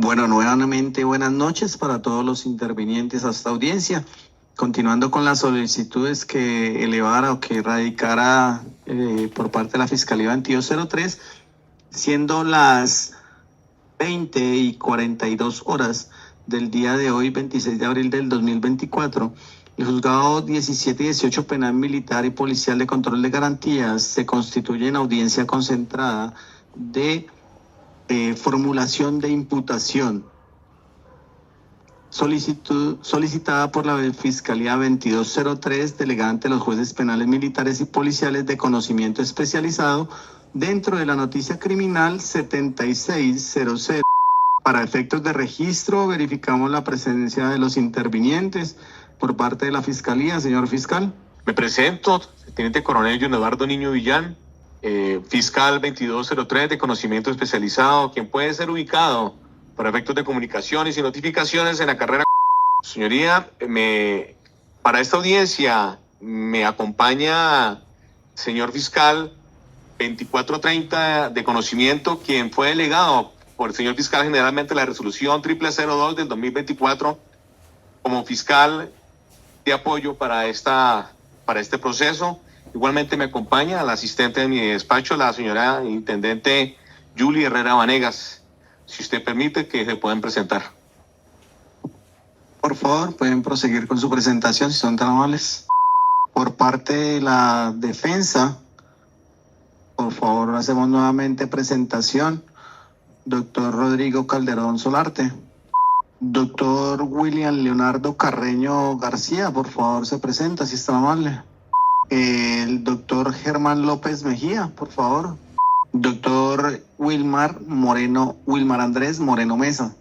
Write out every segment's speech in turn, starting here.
Bueno, nuevamente buenas noches para todos los intervinientes a esta audiencia. Continuando con las solicitudes que elevara o que radicara por parte de la Fiscalía 2203, siendo las 20:42 del día de hoy, 26 de abril del 2024, el juzgado 17 y 18 penal militar y policial de control de garantías se constituye en audiencia concentrada de formulación de imputación solicitada por la Fiscalía 2203, delegada ante los jueces penales militares y policiales de conocimiento especializado dentro de la noticia criminal 7600. Para efectos de registro, verificamos la presencia de los intervinientes por parte de la Fiscalía. Señor fiscal. Me presento, Teniente Coronel John Eduardo Niño Villán, fiscal 2203 de conocimiento especializado, quien puede ser ubicado para efectos de comunicaciones y notificaciones en la carrera. Señoría, para esta audiencia me acompaña señor fiscal 2430 de conocimiento, quien fue delegado por el señor fiscal generalmente la resolución 0002 del 2024 como fiscal de apoyo para este proceso. Igualmente me acompaña la asistente de mi despacho, la señora intendente Julie Herrera Vanegas. Si usted permite que se puedan presentar. Por favor, pueden proseguir con su presentación si son tan amables. Por parte de la defensa, por favor, hacemos nuevamente presentación. Doctor Rodrigo Calderón Solarte. Doctor William Leonardo Carreño García, por favor, se presenta si está amable. El doctor Germán López Mejía, por favor. Doctor Wilmar Andrés Moreno Mesa.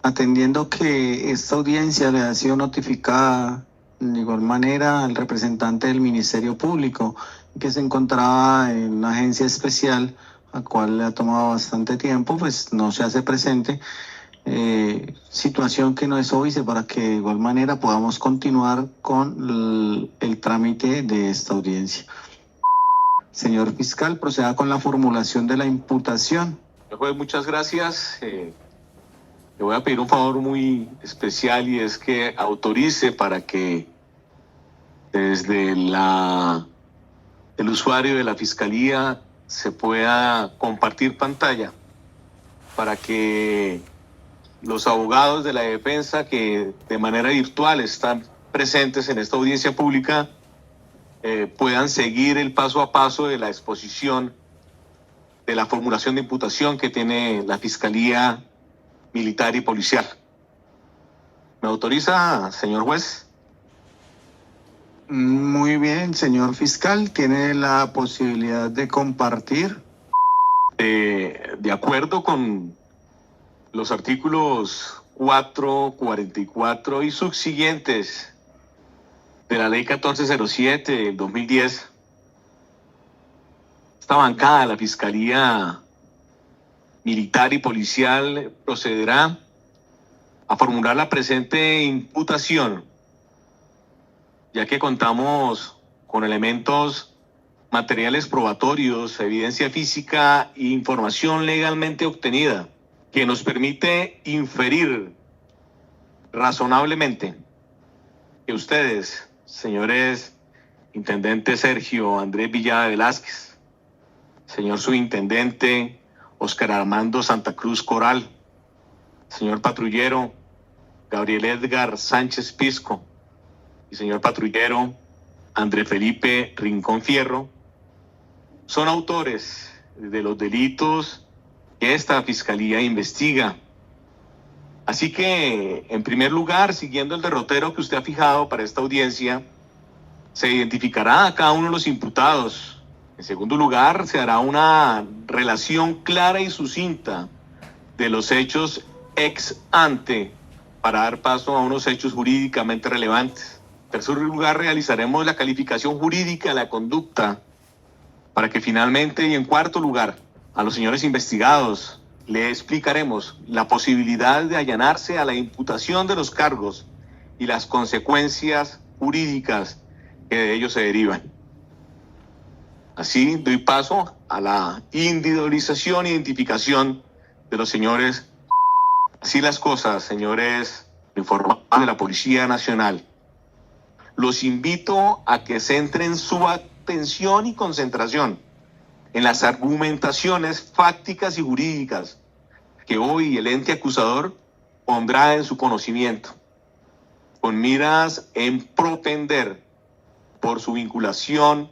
Atendiendo que esta audiencia le ha sido notificada de igual manera al representante del Ministerio Público, que se encontraba en una agencia especial, a cual le ha tomado bastante tiempo, pues no se hace presente, situación que no es óbice para que de igual manera podamos continuar con el trámite de esta audiencia. Señor fiscal, proceda con la formulación de la imputación. Juez, muchas gracias. Le voy a pedir un favor muy especial, y es que autorice para que desde el usuario de la Fiscalía se pueda compartir pantalla para que los abogados de la defensa que de manera virtual están presentes en esta audiencia pública puedan seguir el paso a paso de la exposición de la formulación de imputación que tiene la Fiscalía Militar y Policial. ¿Me autoriza, señor juez? Muy bien, señor fiscal, tiene la posibilidad de compartir. De acuerdo con los artículos 4, 44 y subsiguientes de la ley 1407 del 2010, esta bancada de la Fiscalía Militar y Policial procederá a formular la presente imputación, ya que contamos con elementos materiales probatorios, evidencia física e información legalmente obtenida que nos permite inferir razonablemente que ustedes, señores intendente Sergio Andrés Villada Velázquez, señor subintendente Oscar Armando Santa Cruz Coral, señor patrullero Gabriel Edgar Sánchez Pisco y señor patrullero André Felipe Rincón Fierro, son autores de los delitos que esta Fiscalía investiga. Así que, en primer lugar, siguiendo el derrotero que usted ha fijado para esta audiencia, se identificará a cada uno de los imputados. En segundo lugar, se hará una relación clara y sucinta de los hechos ex ante para dar paso a unos hechos jurídicamente relevantes. En tercer lugar, realizaremos la calificación jurídica de la conducta para que finalmente, y en cuarto lugar, a los señores investigados le explicaremos la posibilidad de allanarse a la imputación de los cargos y las consecuencias jurídicas que de ellos se derivan. Así doy paso a la individualización e identificación de los señores. Así las cosas, señores informados de la Policía Nacional. Los invito a que centren su atención y concentración en las argumentaciones fácticas y jurídicas que hoy el ente acusador pondrá en su conocimiento, con miras en propender por su vinculación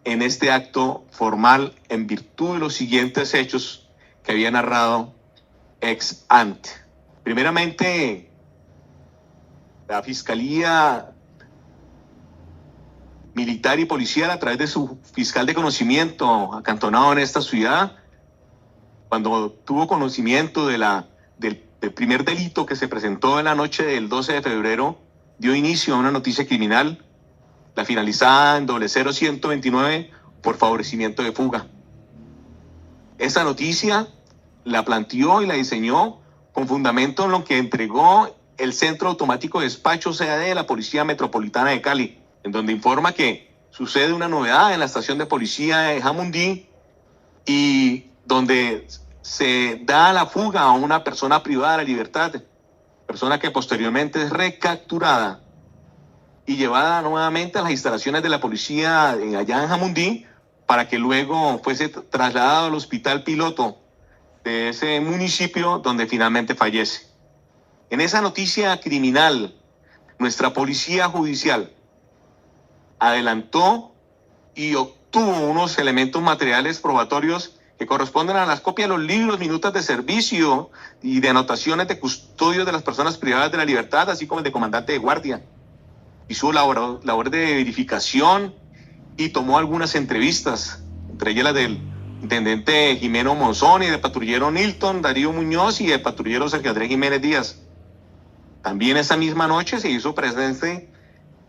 en este acto formal en virtud de los siguientes hechos que había narrado ex ante. Primeramente, la Fiscalía Militar y Policial, a través de su fiscal de conocimiento acantonado en esta ciudad, cuando tuvo conocimiento del primer delito que se presentó en la noche del 12 de febrero, dio inicio a una noticia criminal, la finalizada en 00129 por favorecimiento de fuga. Esa noticia la planteó y la diseñó con fundamento en lo que entregó el Centro Automático de Despacho CAD de la Policía Metropolitana de Cali, en donde informa que sucede una novedad en la estación de policía de Jamundí y donde se da la fuga a una persona privada de la libertad, persona que posteriormente es recapturada y llevada nuevamente a las instalaciones de la policía allá en Jamundí para que luego fuese trasladado al hospital piloto de ese municipio donde finalmente fallece. En esa noticia criminal, nuestra policía judicial adelantó y obtuvo unos elementos materiales probatorios que corresponden a las copias de los libros, minutas de servicio y de anotaciones de custodio de las personas privadas de la libertad, así como el de comandante de guardia. Hizo labor de verificación y tomó algunas entrevistas, entre ellas las del intendente Jimeno Monzón y del patrullero Nilton Darío Muñoz y del patrullero Sergio Andrés Jiménez Díaz. También esa misma noche se hizo presente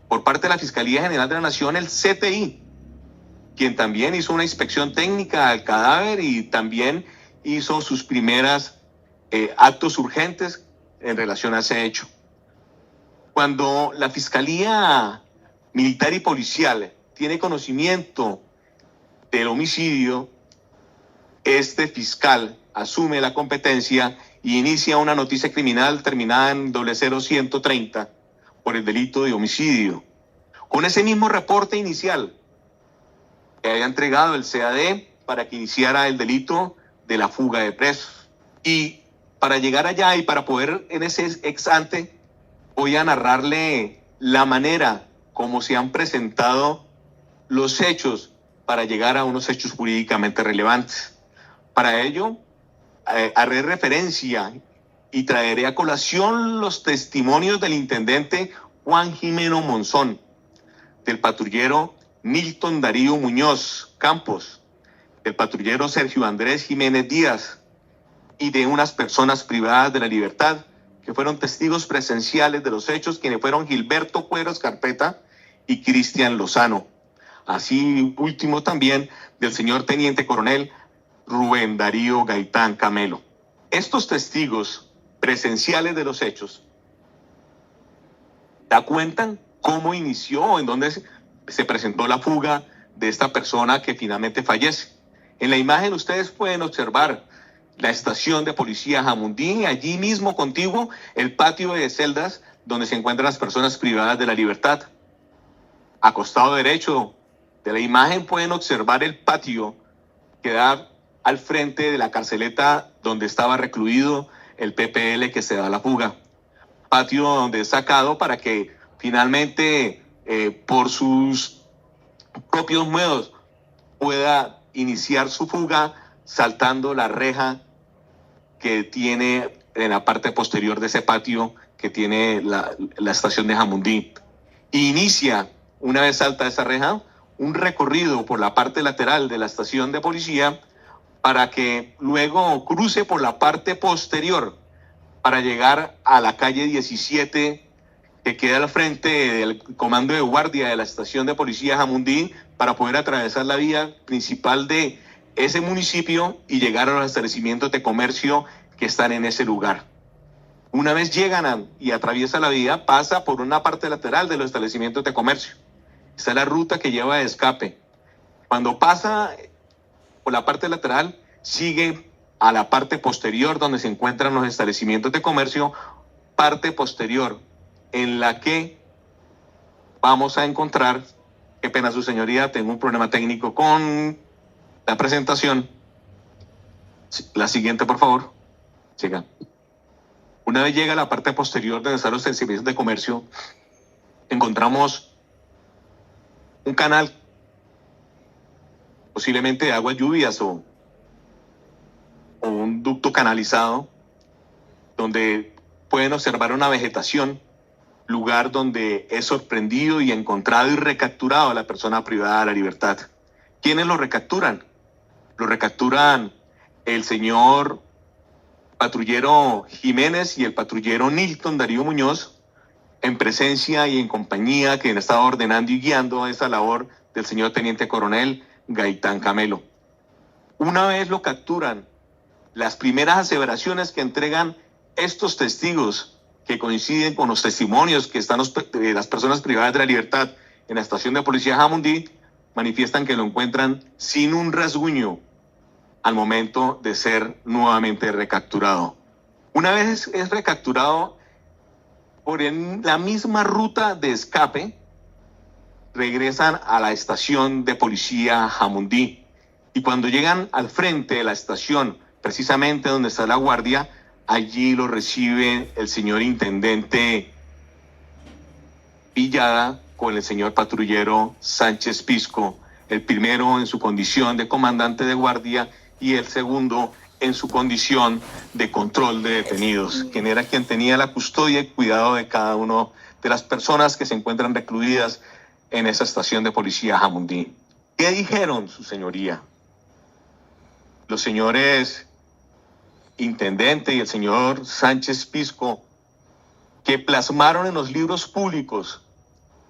por parte de la Fiscalía General de la Nación el CTI, quien también hizo una inspección técnica al cadáver y también hizo sus primeras actos urgentes en relación a ese hecho. Cuando la Fiscalía Militar y Policial tiene conocimiento del homicidio, este fiscal asume la competencia y inicia una noticia criminal terminada en 00130 por el delito de homicidio. Con ese mismo reporte inicial que había entregado el CAD para que iniciara el delito de la fuga de presos. Y para llegar allá y para poder en ese ex ante, voy a narrarle la manera como se han presentado los hechos para llegar a unos hechos jurídicamente relevantes. Para ello, haré referencia y traeré a colación los testimonios del intendente Juan Jimeno Monzón, del patrullero Nilton Darío Muñoz Campos, del patrullero Sergio Andrés Jiménez Díaz y de unas personas privadas de la libertad que fueron testigos presenciales de los hechos, quienes fueron Gilberto Cueros Carpeta y Cristian Lozano. Así último también del señor teniente coronel Rubén Darío Gaitán Camelo. Estos testigos presenciales de los hechos da cuenta cómo inició, en dónde se presentó la fuga de esta persona que finalmente fallece. En la imagen ustedes pueden observar la estación de policía Jamundí, allí mismo contiguo el patio de celdas donde se encuentran las personas privadas de la libertad. A costado derecho de la imagen pueden observar el patio que da al frente de la carceleta donde estaba recluido el PPL que se da la fuga. Patio donde es sacado para que finalmente por sus propios medios pueda iniciar su fuga saltando la reja que tiene en la parte posterior de ese patio que tiene la estación de Jamundí. Y inicia, una vez salta esa reja, un recorrido por la parte lateral de la estación de policía para que luego cruce por la parte posterior para llegar a la calle 17 que queda al frente del comando de guardia de la estación de policía Jamundí para poder atravesar la vía principal de ese municipio y llegar a los establecimientos de comercio que están en ese lugar. Una vez llegan y atraviesa la vía, pasa por una parte lateral de los establecimientos de comercio. Esta es la ruta que lleva de escape. Cuando pasa por la parte lateral, sigue a la parte posterior donde se encuentran los establecimientos de comercio, parte posterior en la que vamos a encontrar, qué pena su señoría, tengo un problema técnico con la presentación. La siguiente, por favor. Siga. Una vez llega a la parte posterior donde están los establecimientos de comercio, encontramos un canal, posiblemente de aguas lluvias o un ducto canalizado, donde pueden observar una vegetación, lugar donde es sorprendido y encontrado y recapturado a la persona privada de la libertad. ¿Quiénes lo recapturan? Lo recapturan el señor patrullero Jiménez y el patrullero Nilton Darío Muñoz, en presencia y en compañía que estaba ordenando y guiando esa labor del señor teniente coronel Gaitán Camelo. Una vez lo capturan, las primeras aseveraciones que entregan estos testigos, que coinciden con los testimonios que están las personas privadas de la libertad en la estación de policía Jamundí, manifiestan que lo encuentran sin un rasguño al momento de ser nuevamente recapturado. Una vez es recapturado, por la misma ruta de escape, regresan a la estación de policía Jamundí. Y cuando llegan al frente de la estación, precisamente donde está la guardia, allí lo recibe el señor intendente Villada con el señor patrullero Sánchez Pisco, el primero en su condición de comandante de guardia y el segundo en su condición de control de detenidos, quien era quien tenía la custodia y cuidado de cada una de las personas que se encuentran recluidas en esa estación de policía Jamundí. ¿Qué dijeron, su señoría? Los señores intendente y el señor Sánchez Pisco, que plasmaron en los libros públicos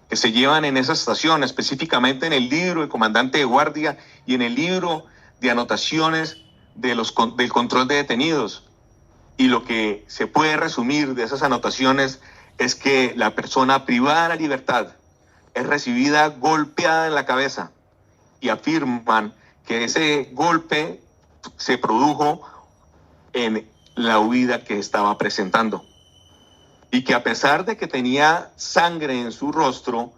que se llevan en esa estación, específicamente en el libro del comandante de guardia y en el libro de anotaciones del control de detenidos. Y lo que se puede resumir de esas anotaciones es que la persona privada de la libertad es recibida golpeada en la cabeza, y afirman que ese golpe se produjo en la huida que estaba presentando, y que a pesar de que tenía sangre en su rostro,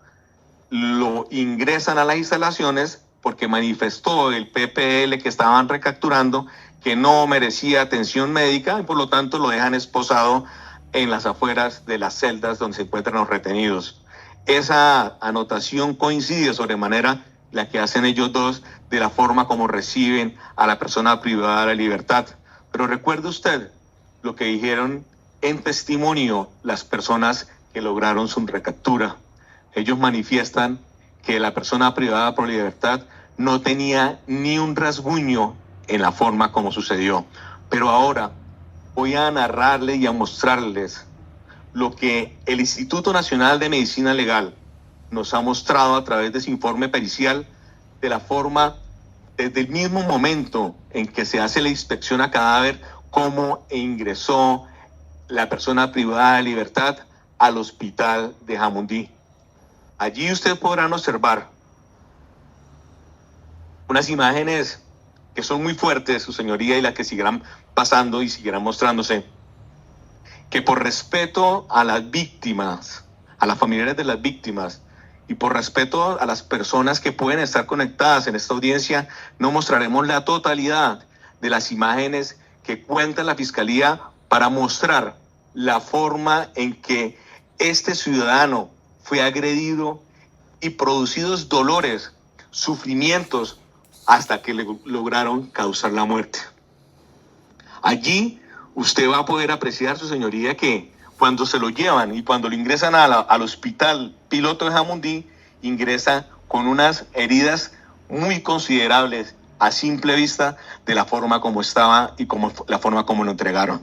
lo ingresan a las instalaciones porque manifestó el PPL que estaban recapturando que no merecía atención médica y por lo tanto lo dejan esposado en las afueras de las celdas donde se encuentran los retenidos. Esa anotación coincide sobremanera la que hacen ellos dos de la forma como reciben a la persona privada de la libertad. Pero recuerde usted lo que dijeron en testimonio las personas que lograron su recaptura. Ellos manifiestan que la persona privada por libertad no tenía ni un rasguño en la forma como sucedió. Pero ahora voy a narrarles y a mostrarles lo que el Instituto Nacional de Medicina Legal nos ha mostrado a través de su informe pericial, de la forma, desde el mismo momento en que se hace la inspección a cadáver, cómo ingresó la persona privada de libertad al hospital de Jamundí. Allí ustedes podrán observar unas imágenes que son muy fuertes, su señoría, y las que seguirán pasando y seguirán mostrándose, que por respeto a las víctimas, a las familiares de las víctimas, y por respeto a las personas que pueden estar conectadas en esta audiencia, no mostraremos la totalidad de las imágenes que cuenta la Fiscalía para mostrar la forma en que este ciudadano fue agredido y producidos dolores, sufrimientos, hasta que le lograron causar la muerte. Allí usted va a poder apreciar, su señoría, que cuando se lo llevan y cuando lo ingresan al hospital piloto de Jamundí, ingresa con unas heridas muy considerables a simple vista de la forma como estaba y la forma como lo entregaron.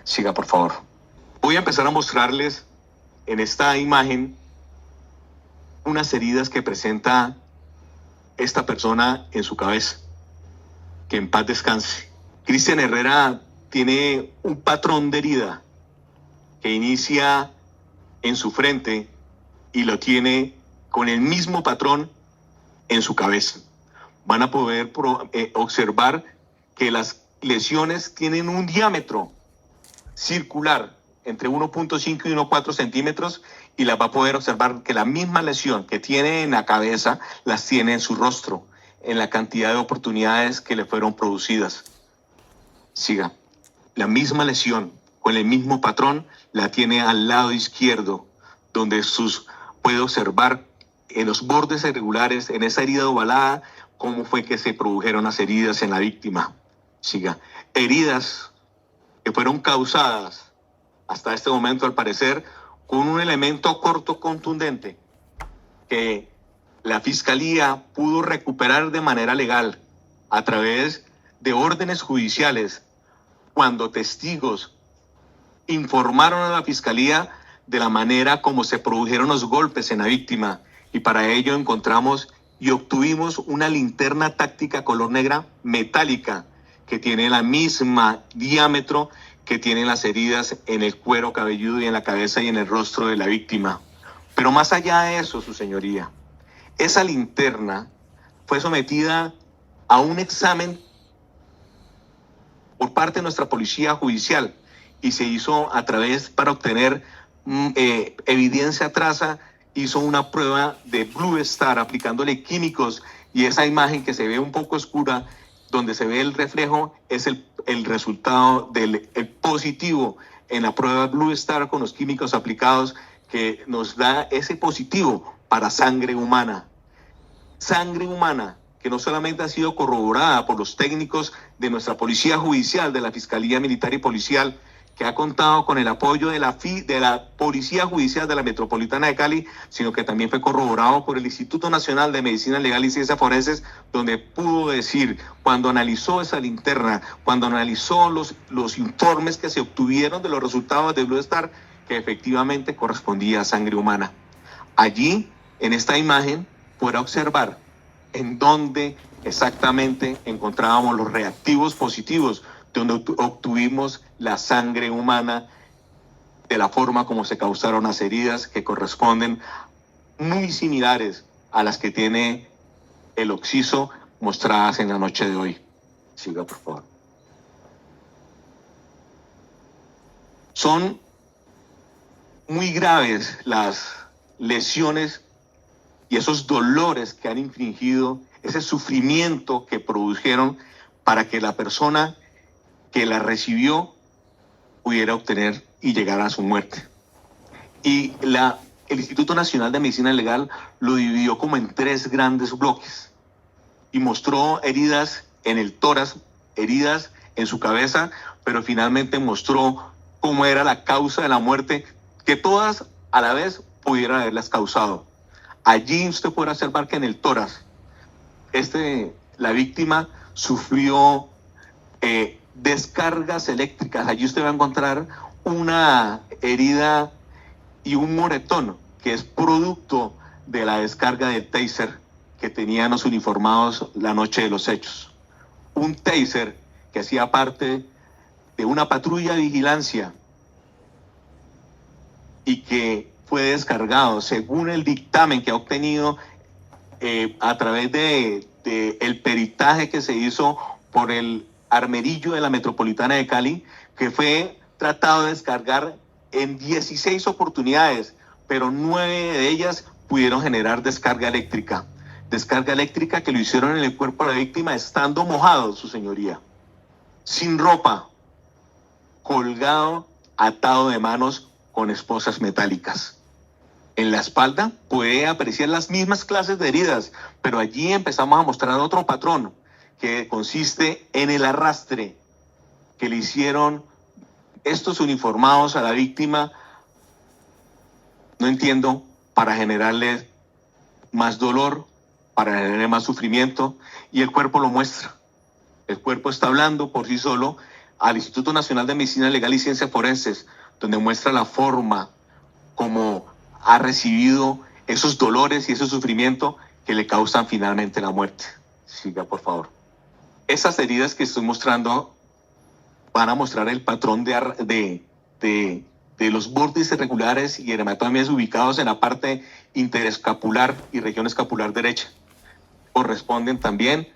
Siga, por favor. Voy a empezar a mostrarles en esta imagen unas heridas que presenta esta persona en su cabeza. Que en paz descanse. Cristian Herrera tiene un patrón de herida que inicia en su frente y lo tiene con el mismo patrón en su cabeza. Van a poder observar que las lesiones tienen un diámetro circular entre 1.5 y 1.4 centímetros, y las va a poder observar que la misma lesión que tiene en la cabeza las tiene en su rostro, en la cantidad de oportunidades que le fueron producidas. Siga. La misma lesión con el mismo patrón la tiene al lado izquierdo, donde puede observar en los bordes irregulares, en esa herida ovalada, cómo fue que se produjeron las heridas en la víctima. Siga. Heridas que fueron causadas hasta este momento, al parecer, con un elemento corto contundente que la Fiscalía pudo recuperar de manera legal a través de órdenes judiciales, cuando testigos informaron a la Fiscalía de la manera como se produjeron los golpes en la víctima, y para ello encontramos y obtuvimos una linterna táctica color negra metálica que tiene la misma diámetro que tienen las heridas en el cuero cabelludo y en la cabeza y en el rostro de la víctima. Pero más allá de eso, su señoría, esa linterna fue sometida a un examen por parte de nuestra policía judicial y se hizo a través, para obtener evidencia traza, hizo una prueba de Blue Star aplicándole químicos, y esa imagen que se ve un poco oscura, donde se ve el reflejo, es el resultado del positivo en la prueba Blue Star con los químicos aplicados, que nos da ese positivo para sangre humana. Sangre humana que no solamente ha sido corroborada por los técnicos de nuestra Policía Judicial, de la Fiscalía Militar y Policial, que ha contado con el apoyo de la Policía Judicial de la Metropolitana de Cali, sino que también fue corroborado por el Instituto Nacional de Medicina Legal y Ciencias Forenses, donde pudo decir, cuando analizó esa linterna, cuando analizó los informes que se obtuvieron de los resultados de Blue Star, que efectivamente correspondía a sangre humana. Allí, en esta imagen, podrá observar en dónde exactamente encontrábamos los reactivos positivos, donde obtuvimos la sangre humana, de la forma como se causaron las heridas, que corresponden muy similares a las que tiene el occiso mostradas en la noche de hoy. Siga, por favor. Son muy graves las lesiones y esos dolores que han infligido, ese sufrimiento que produjeron para que la persona que la recibió pudiera obtener y llegar a su muerte. Y el Instituto Nacional de Medicina Legal lo dividió como en 3 grandes bloques y mostró heridas en el tórax, heridas en su cabeza, pero finalmente mostró cómo era la causa de la muerte, que todas a la vez pudieran haberlas causado. Allí usted podrá observar que en el tórax, la víctima sufrió descargas eléctricas. Allí usted va a encontrar una herida y un moretón que es producto de la descarga del taser que tenían los uniformados la noche de los hechos. Un taser que hacía parte de una patrulla de vigilancia y que fue descargado, según el dictamen que ha obtenido a través de el peritaje que se hizo por el Armerillo de la Metropolitana de Cali, que fue tratado de descargar en 16 oportunidades, pero 9 de ellas pudieron generar descarga eléctrica. Descarga eléctrica que lo hicieron en el cuerpo de la víctima estando mojado, su señoría, sin ropa, colgado, atado de manos con esposas metálicas. En la espalda puede apreciar las mismas clases de heridas, pero allí empezamos a mostrar otro patrón que consiste en el arrastre que le hicieron estos uniformados a la víctima, no entiendo, para generarle más dolor, para generarle más sufrimiento, y el cuerpo lo muestra. El cuerpo está hablando por sí solo al Instituto Nacional de Medicina Legal y Ciencias Forenses, donde muestra la forma como ha recibido esos dolores y ese sufrimiento que le causan finalmente la muerte. Siga, por favor. Esas heridas que estoy mostrando van a mostrar el patrón de los bordes irregulares y hematomias ubicados en la parte interescapular y región escapular derecha. Corresponden también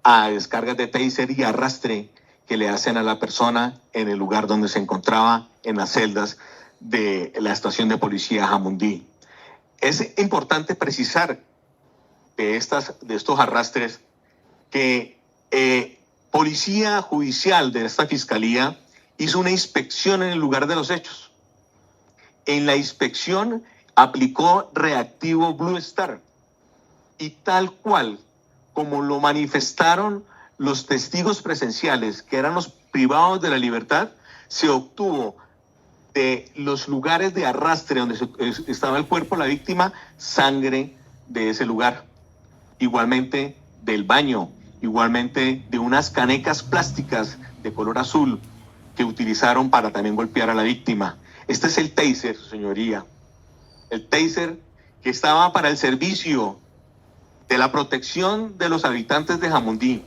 a descargas de taser y arrastre que le hacen a la persona en el lugar donde se encontraba, en las celdas de la estación de policía Jamundí. Es importante precisar de estos arrastres que Policía Judicial de esta Fiscalía hizo una inspección en el lugar de los hechos. En la inspección aplicó reactivo Blue Star y tal cual como lo manifestaron los testigos presenciales, que eran los privados de la libertad, se obtuvo de los lugares de arrastre donde estaba el cuerpo de la víctima, sangre de ese lugar. Igualmente del baño, igualmente de unas canecas plásticas de color azul que utilizaron para también golpear a la víctima. Este es el taser, señoría. El taser que estaba para el servicio de la protección de los habitantes de Jamundí.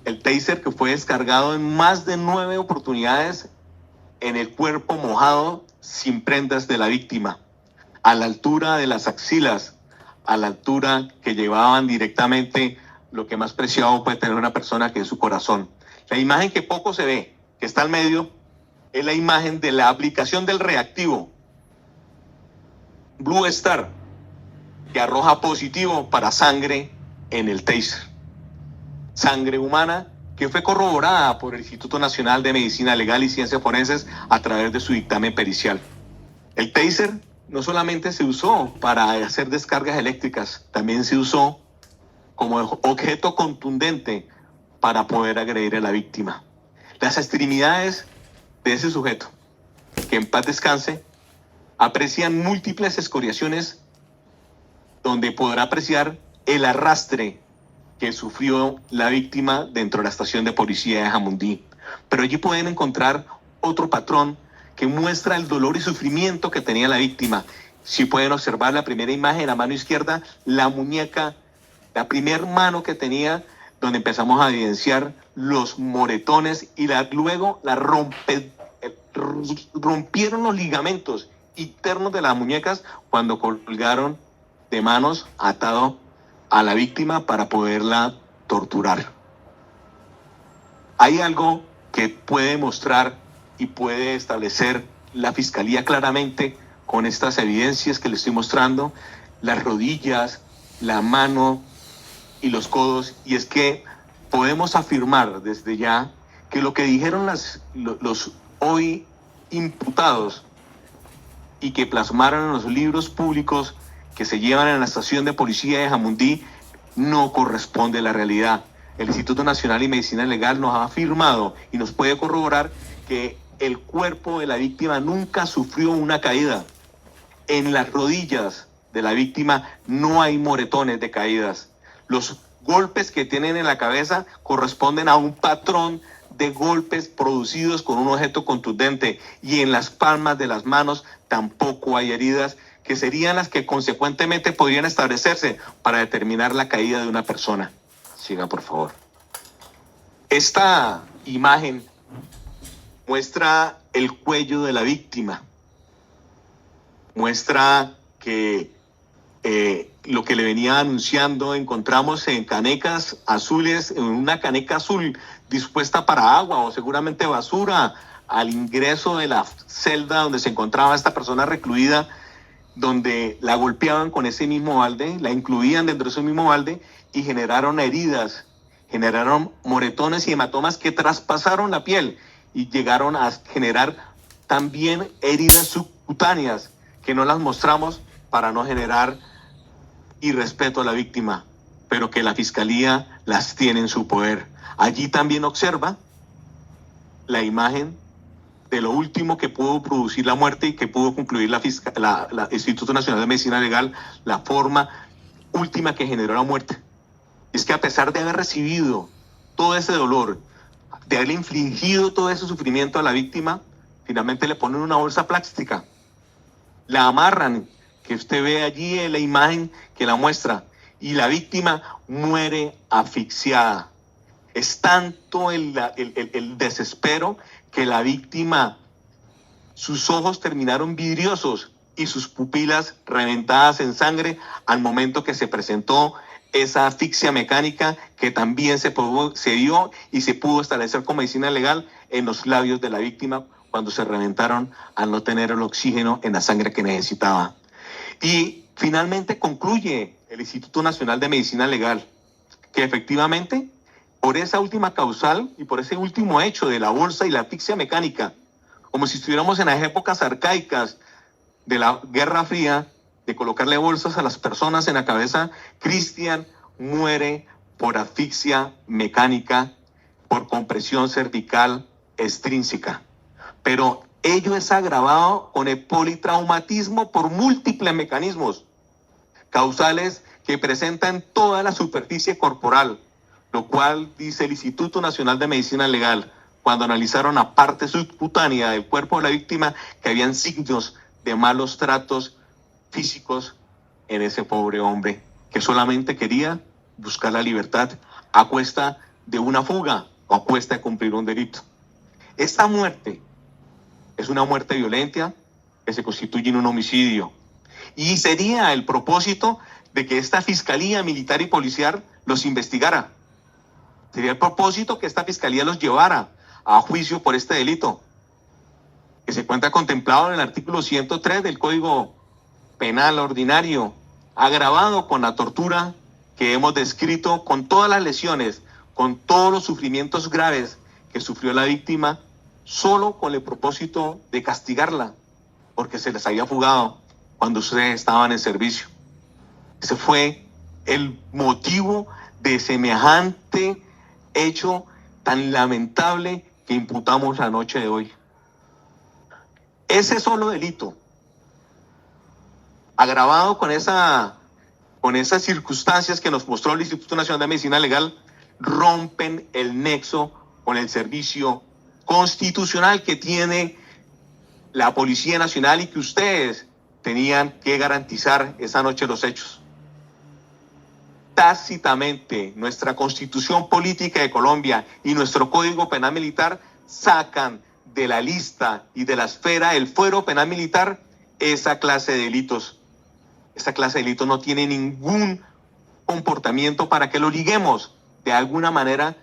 El taser que fue descargado en más de 9 oportunidades en el cuerpo mojado sin prendas de la víctima, a la altura de las axilas, a la altura que llevaban directamente lo que más preciado puede tener una persona, que es su corazón. La imagen que poco se ve, que está al medio, es la imagen de la aplicación del reactivo Blue Star, que arroja positivo para sangre en el taser. Sangre humana que fue corroborada por el Instituto Nacional de Medicina Legal y Ciencias Forenses a través de su dictamen pericial. El taser no solamente se usó para hacer descargas eléctricas, también se usó como objeto contundente para poder agredir a la víctima. Las extremidades de ese sujeto, que en paz descanse, aprecian múltiples escoriaciones donde podrá apreciar el arrastre que sufrió la víctima dentro de la estación de policía de Jamundí. Pero allí pueden encontrar otro patrón que muestra el dolor y sufrimiento que tenía la víctima. Si pueden observar la primera imagen, la mano izquierda, la muñeca, la primera mano que tenía, donde empezamos a evidenciar los moretones y luego rompieron los ligamentos internos de las muñecas cuando colgaron de manos atado a la víctima para poderla torturar. Hay algo que puede mostrar y puede establecer la Fiscalía claramente con estas evidencias que le estoy mostrando, las rodillas, la mano y los codos, y es que podemos afirmar desde ya que lo que dijeron los hoy imputados y que plasmaron en los libros públicos que se llevan en la estación de policía de Jamundí no corresponde a la realidad. El Instituto Nacional de Medicina Legal nos ha afirmado y nos puede corroborar que el cuerpo de la víctima nunca sufrió una caída. En las rodillas de la víctima no hay moretones de caídas. Los golpes que tienen en la cabeza corresponden a un patrón de golpes producidos con un objeto contundente, y en las palmas de las manos tampoco hay heridas, que serían las que consecuentemente podrían establecerse para determinar la caída de una persona. Siga, por favor. Esta imagen muestra el cuello de la víctima. Muestra que lo que le venía anunciando, encontramos en canecas azules, en una caneca azul dispuesta para agua o seguramente basura, al ingreso de la celda donde se encontraba esta persona recluida, donde la golpeaban con ese mismo balde, la incluían dentro de ese mismo balde y generaron heridas, generaron moretones y hematomas que traspasaron la piel y llegaron a generar también heridas subcutáneas que no las mostramos para no generar irrespeto a la víctima, pero que la Fiscalía las tiene en su poder. Allí también observa la imagen de lo último que pudo producir la muerte y que pudo concluir la Instituto Nacional de Medicina Legal, la forma última que generó la muerte. Es que a pesar de haber recibido todo ese dolor, de haberle infligido todo ese sufrimiento a la víctima, finalmente le ponen una bolsa plástica, la amarran, que usted ve allí en la imagen que la muestra, y la víctima muere asfixiada. Es tanto el desespero que la víctima, sus ojos terminaron vidriosos y sus pupilas reventadas en sangre al momento que se presentó esa asfixia mecánica que también se dio y se pudo establecer con medicina legal en los labios de la víctima cuando se reventaron al no tener el oxígeno en la sangre que necesitaba. Y finalmente concluye el Instituto Nacional de Medicina Legal que efectivamente por esa última causal y por ese último hecho de la bolsa y la asfixia mecánica, como si estuviéramos en las épocas arcaicas de la Guerra Fría, de colocarle bolsas a las personas en la cabeza, Cristian muere por asfixia mecánica, por compresión cervical extrínseca. Pero ello es agravado con el politraumatismo por múltiples mecanismos causales que presentan toda la superficie corporal, lo cual dice el Instituto Nacional de Medicina Legal, cuando analizaron la parte subcutánea del cuerpo de la víctima, que habían signos de malos tratos físicos en ese pobre hombre que solamente quería buscar la libertad a cuesta de una fuga o a cuesta de cumplir un delito. Esta muerte es una muerte violenta que se constituye en un homicidio y sería el propósito de que esta Fiscalía Militar y Policial los investigara. Sería el propósito que esta Fiscalía los llevara a juicio por este delito, que se encuentra contemplado en el artículo 103 del Código Penal Ordinario, agravado con la tortura que hemos descrito, con todas las lesiones, con todos los sufrimientos graves que sufrió la víctima, solo con el propósito de castigarla, porque se les había fugado cuando ustedes estaban en servicio. Ese fue el motivo de semejante hecho tan lamentable que imputamos la noche de hoy. Ese solo delito, agravado con esas circunstancias que nos mostró el Instituto Nacional de Medicina Legal, rompen el nexo con el servicio constitucional que tiene la Policía Nacional y que ustedes tenían que garantizar esa noche los hechos. Tácitamente, nuestra Constitución Política de Colombia y nuestro Código Penal Militar sacan de la lista y de la esfera del fuero penal militar esa clase de delitos. Esa clase de delitos no tiene ningún comportamiento para que lo liguemos de alguna manera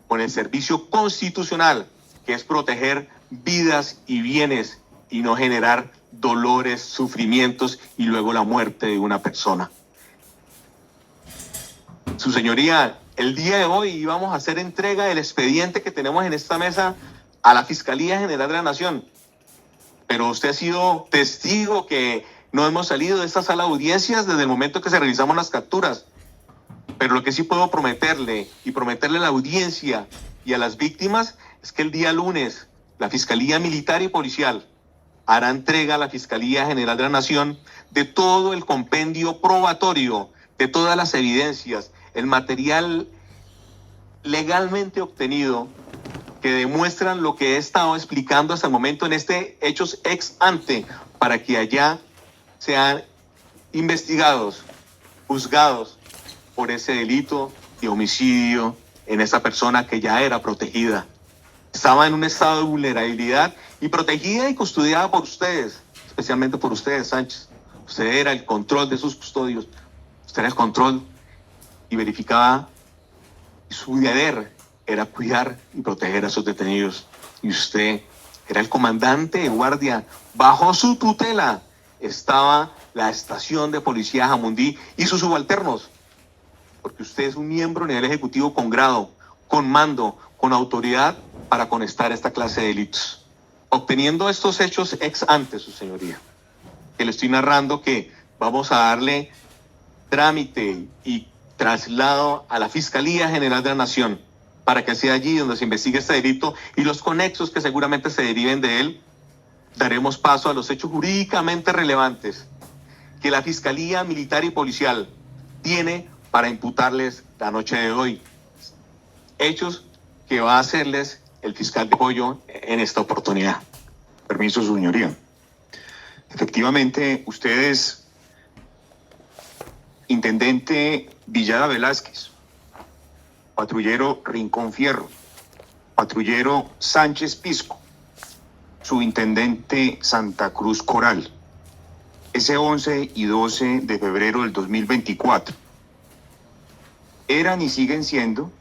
con el servicio constitucional, que es proteger vidas y bienes y no generar dolores, sufrimientos y luego la muerte de una persona. Su señoría, el día de hoy íbamos a hacer entrega del expediente que tenemos en esta mesa a la Fiscalía General de la Nación, pero usted ha sido testigo que no hemos salido de esta sala de audiencias desde el momento que se realizamos las capturas. Pero lo que sí puedo prometerle y prometerle a la audiencia y a las víctimas es que el día lunes la Fiscalía Militar y Policial hará entrega a la Fiscalía General de la Nación de todo el compendio probatorio, de todas las evidencias, el material legalmente obtenido que demuestran lo que he estado explicando hasta el momento en este hechos ex ante, para que allá sean investigados, juzgados por ese delito de homicidio en esa persona que ya era protegida. Estaba en un estado de vulnerabilidad y protegida y custodiada por ustedes, especialmente por ustedes, Sánchez. Usted era el control de sus custodios, usted era el control y verificaba, y su deber era cuidar y proteger a esos detenidos. Y usted era el comandante de guardia. Bajo su tutela estaba la estación de policía Jamundí y sus subalternos, porque usted es un miembro a nivel ejecutivo con grado, con mando, con autoridad para contestar esta clase de delitos. Obteniendo estos hechos ex ante, su señoría, que le estoy narrando, que vamos a darle trámite y traslado a la Fiscalía General de la Nación para que sea allí donde se investigue este delito y los conexos que seguramente se deriven de él, daremos paso a los hechos jurídicamente relevantes que la Fiscalía Militar y Policial tiene para imputarles la noche de hoy. Hechos que va a hacerles el fiscal de apoyo en esta oportunidad. Permiso, su señoría. Efectivamente, ustedes, intendente Villada Velázquez, patrullero Rincón Fierro, patrullero Sánchez Pisco, subintendente Santa Cruz Coral, ese 11 y 12 de febrero del 2024, eran y siguen siendo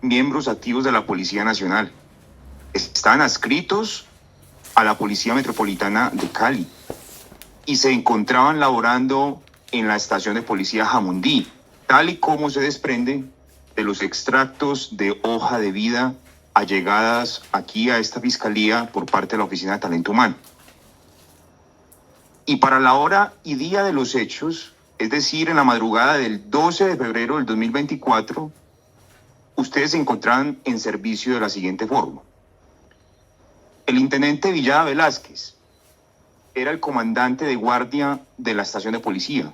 miembros activos de la Policía Nacional. Están adscritos a la Policía Metropolitana de Cali y se encontraban laborando en la estación de policía Jamundí, tal y como se desprende de los extractos de hoja de vida allegadas aquí a esta fiscalía por parte de la Oficina de Talento Humano. Y para la hora y día de los hechos, es decir, en la madrugada del 12 de febrero del 2024, ustedes se encontraban en servicio de la siguiente forma. El intendente Villada Velázquez era el comandante de guardia de la estación de policía.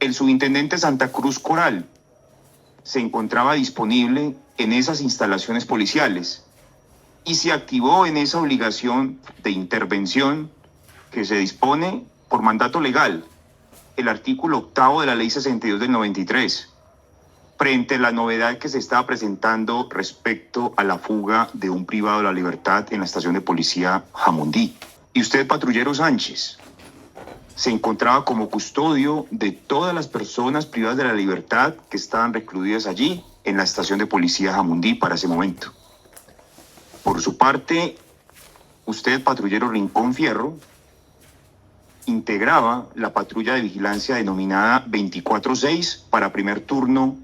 El subintendente Santa Cruz Coral se encontraba disponible en esas instalaciones policiales y se activó en esa obligación de intervención que se dispone por mandato legal, el artículo 8º de la Ley 62 del 93, frente a la novedad que se estaba presentando respecto a la fuga de un privado de la libertad en la estación de policía Jamundí. Y usted, patrullero Sánchez, se encontraba como custodio de todas las personas privadas de la libertad que estaban recluidas allí en la estación de policía Jamundí para ese momento. Por su parte, usted, patrullero Rincón Fierro, integraba la patrulla de vigilancia denominada 24/6 para primer turno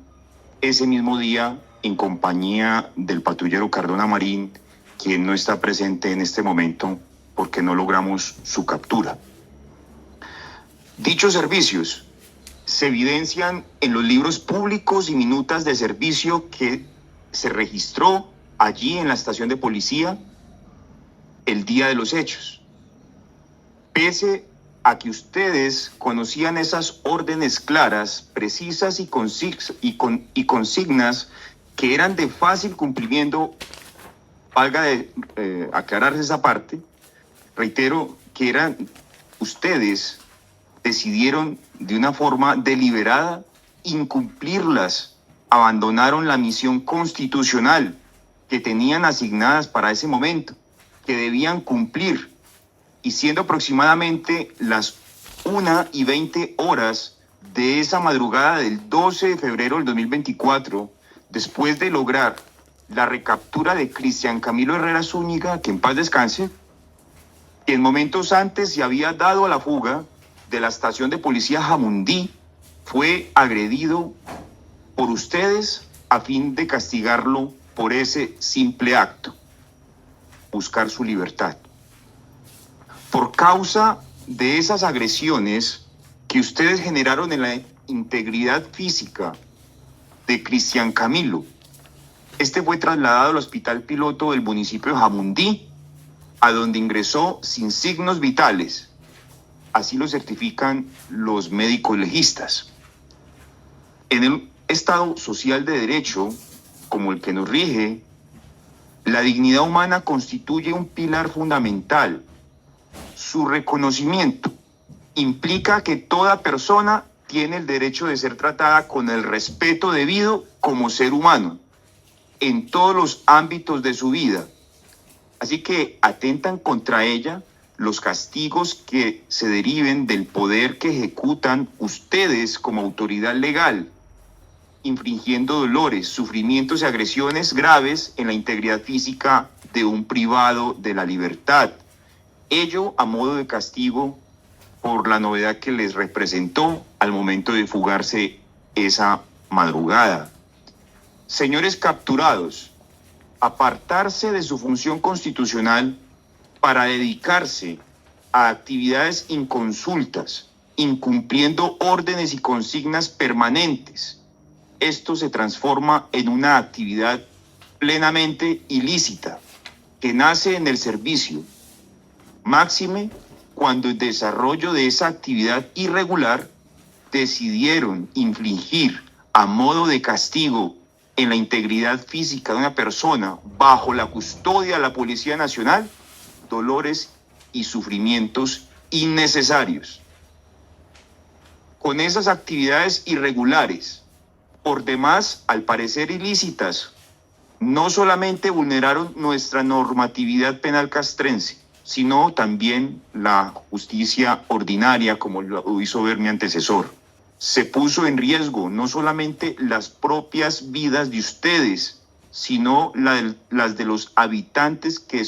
ese mismo día en compañía del patrullero Cardona Marín, quien no está presente en este momento porque no logramos su captura. Dichos servicios se evidencian en los libros públicos y minutas de servicio que se registró allí en la estación de policía el día de los hechos. Pese a que ustedes conocían esas órdenes claras, precisas y consignas que eran de fácil cumplimiento, valga de aclararse esa parte, reitero que ustedes decidieron de una forma deliberada incumplirlas, abandonaron la misión constitucional que tenían asignadas para ese momento, que debían cumplir. Y siendo aproximadamente las 1:20 de esa madrugada del 12 de febrero del 2024, después de lograr la recaptura de Cristian Camilo Herrera Zúñiga, que en paz descanse, que en momentos antes se había dado a la fuga de la estación de policía Jamundí, fue agredido por ustedes a fin de castigarlo por ese simple acto, buscar su libertad. Por causa de esas agresiones que ustedes generaron en la integridad física de Cristian Camilo, este fue trasladado al hospital piloto del municipio de Jamundí, a donde ingresó sin signos vitales. Así lo certifican los médicos legistas. En el Estado social de derecho, como el que nos rige, la dignidad humana constituye un pilar fundamental. Su reconocimiento implica que toda persona tiene el derecho de ser tratada con el respeto debido como ser humano en todos los ámbitos de su vida. Así que atentan contra ella los castigos que se deriven del poder que ejecutan ustedes como autoridad legal, infringiendo dolores, sufrimientos y agresiones graves en la integridad física de un privado de la libertad. Ello a modo de castigo por la novedad que les representó al momento de fugarse esa madrugada. Señores capturados, apartarse de su función constitucional para dedicarse a actividades inconsultas, incumpliendo órdenes y consignas permanentes. Esto se transforma en una actividad plenamente ilícita que nace en el servicio. Máxime cuando el desarrollo de esa actividad irregular decidieron infligir a modo de castigo en la integridad física de una persona bajo la custodia de la Policía Nacional dolores y sufrimientos innecesarios. Con esas actividades irregulares, por demás al parecer ilícitas, no solamente vulneraron nuestra normatividad penal castrense, sino también la justicia ordinaria, como lo hizo ver mi antecesor. se puso en riesgo no solamente las propias vidas de ustedes, sino las de los habitantes que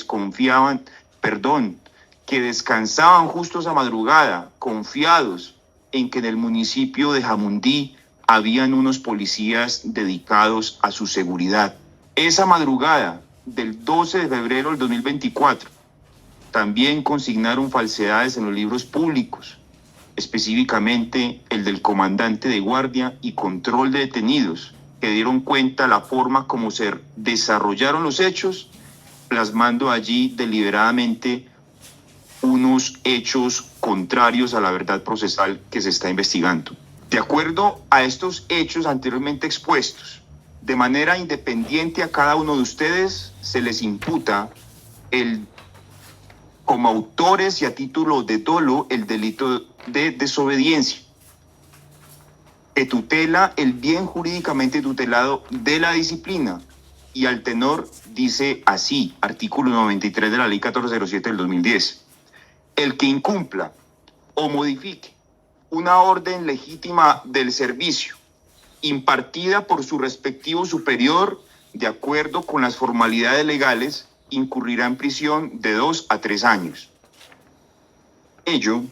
que descansaban justo esa madrugada, confiados en que en el municipio de Jamundí habían unos policías dedicados a su seguridad. Esa madrugada del 12 de febrero del 2024, también consignaron falsedades en los libros públicos, específicamente el del comandante de guardia y control de detenidos, que dieron cuenta la forma como se desarrollaron los hechos, plasmando allí deliberadamente unos hechos contrarios a la verdad procesal que se está investigando. De acuerdo a estos hechos anteriormente expuestos, de manera independiente a cada uno de ustedes se les imputa como autores y a título de dolo el delito de desobediencia, que tutela el bien jurídicamente tutelado de la disciplina, y al tenor dice así, artículo 93 de la Ley 1407 del 2010. El que incumpla o modifique una orden legítima del servicio impartida por su respectivo superior de acuerdo con las formalidades legales, incurrirá en prisión de 2 a 3 años. Ello,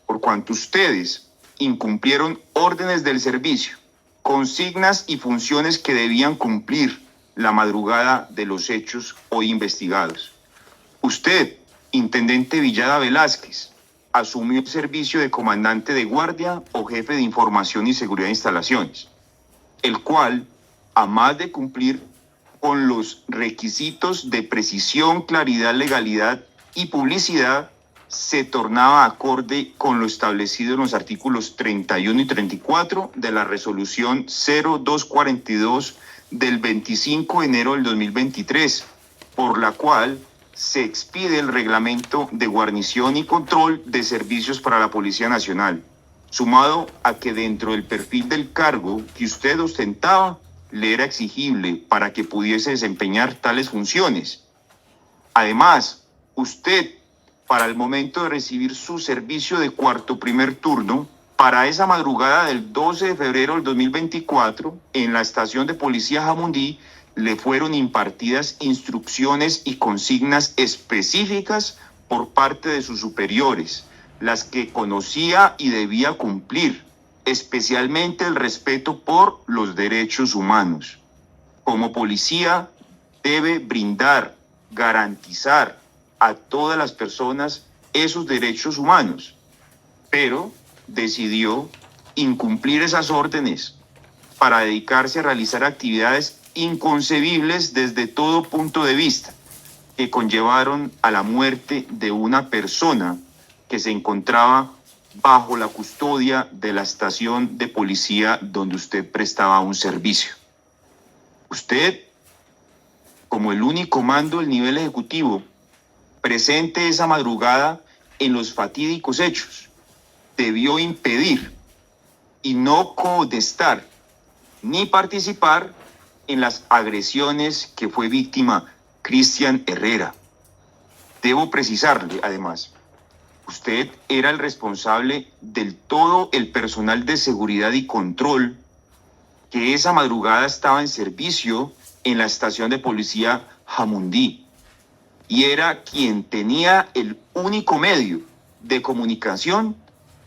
por cuanto ustedes incumplieron órdenes del servicio, consignas y funciones que debían cumplir la madrugada de los hechos hoy investigados. Usted, Intendente Villada Velázquez, asumió el servicio de comandante de guardia o jefe de información y seguridad de instalaciones, el cual, a más de cumplir con los requisitos de precisión, claridad, legalidad y publicidad, se tornaba acorde con lo establecido en los artículos 31 y 34 de la resolución 0242 del 25 de enero del 2023, por la cual se expide el reglamento de guarnición y control de servicios para la Policía Nacional, sumado a que dentro del perfil del cargo que usted ostentaba, le era exigible para que pudiese desempeñar tales funciones. Además, usted, para el momento de recibir su servicio de cuarto primer turno, para esa madrugada del 12 de febrero del 2024, en la estación de policía Jamundí, le fueron impartidas instrucciones y consignas específicas por parte de sus superiores, las que conocía y debía cumplir, especialmente el respeto por los derechos humanos. Como policía, debe brindar, garantizar a todas las personas esos derechos humanos, pero decidió incumplir esas órdenes para dedicarse a realizar actividades inconcebibles desde todo punto de vista, que conllevaron a la muerte de una persona que se encontraba bajo la custodia de la estación de policía donde usted prestaba un servicio. Usted, como el único mando del nivel ejecutivo, presente esa madrugada en los fatídicos hechos, debió impedir y no contestar ni participar en las agresiones que fue víctima Cristian Herrera. Debo precisarle, además, usted era el responsable del todo el personal de seguridad y control que esa madrugada estaba en servicio en la estación de policía Jamundí, y era quien tenía el único medio de comunicación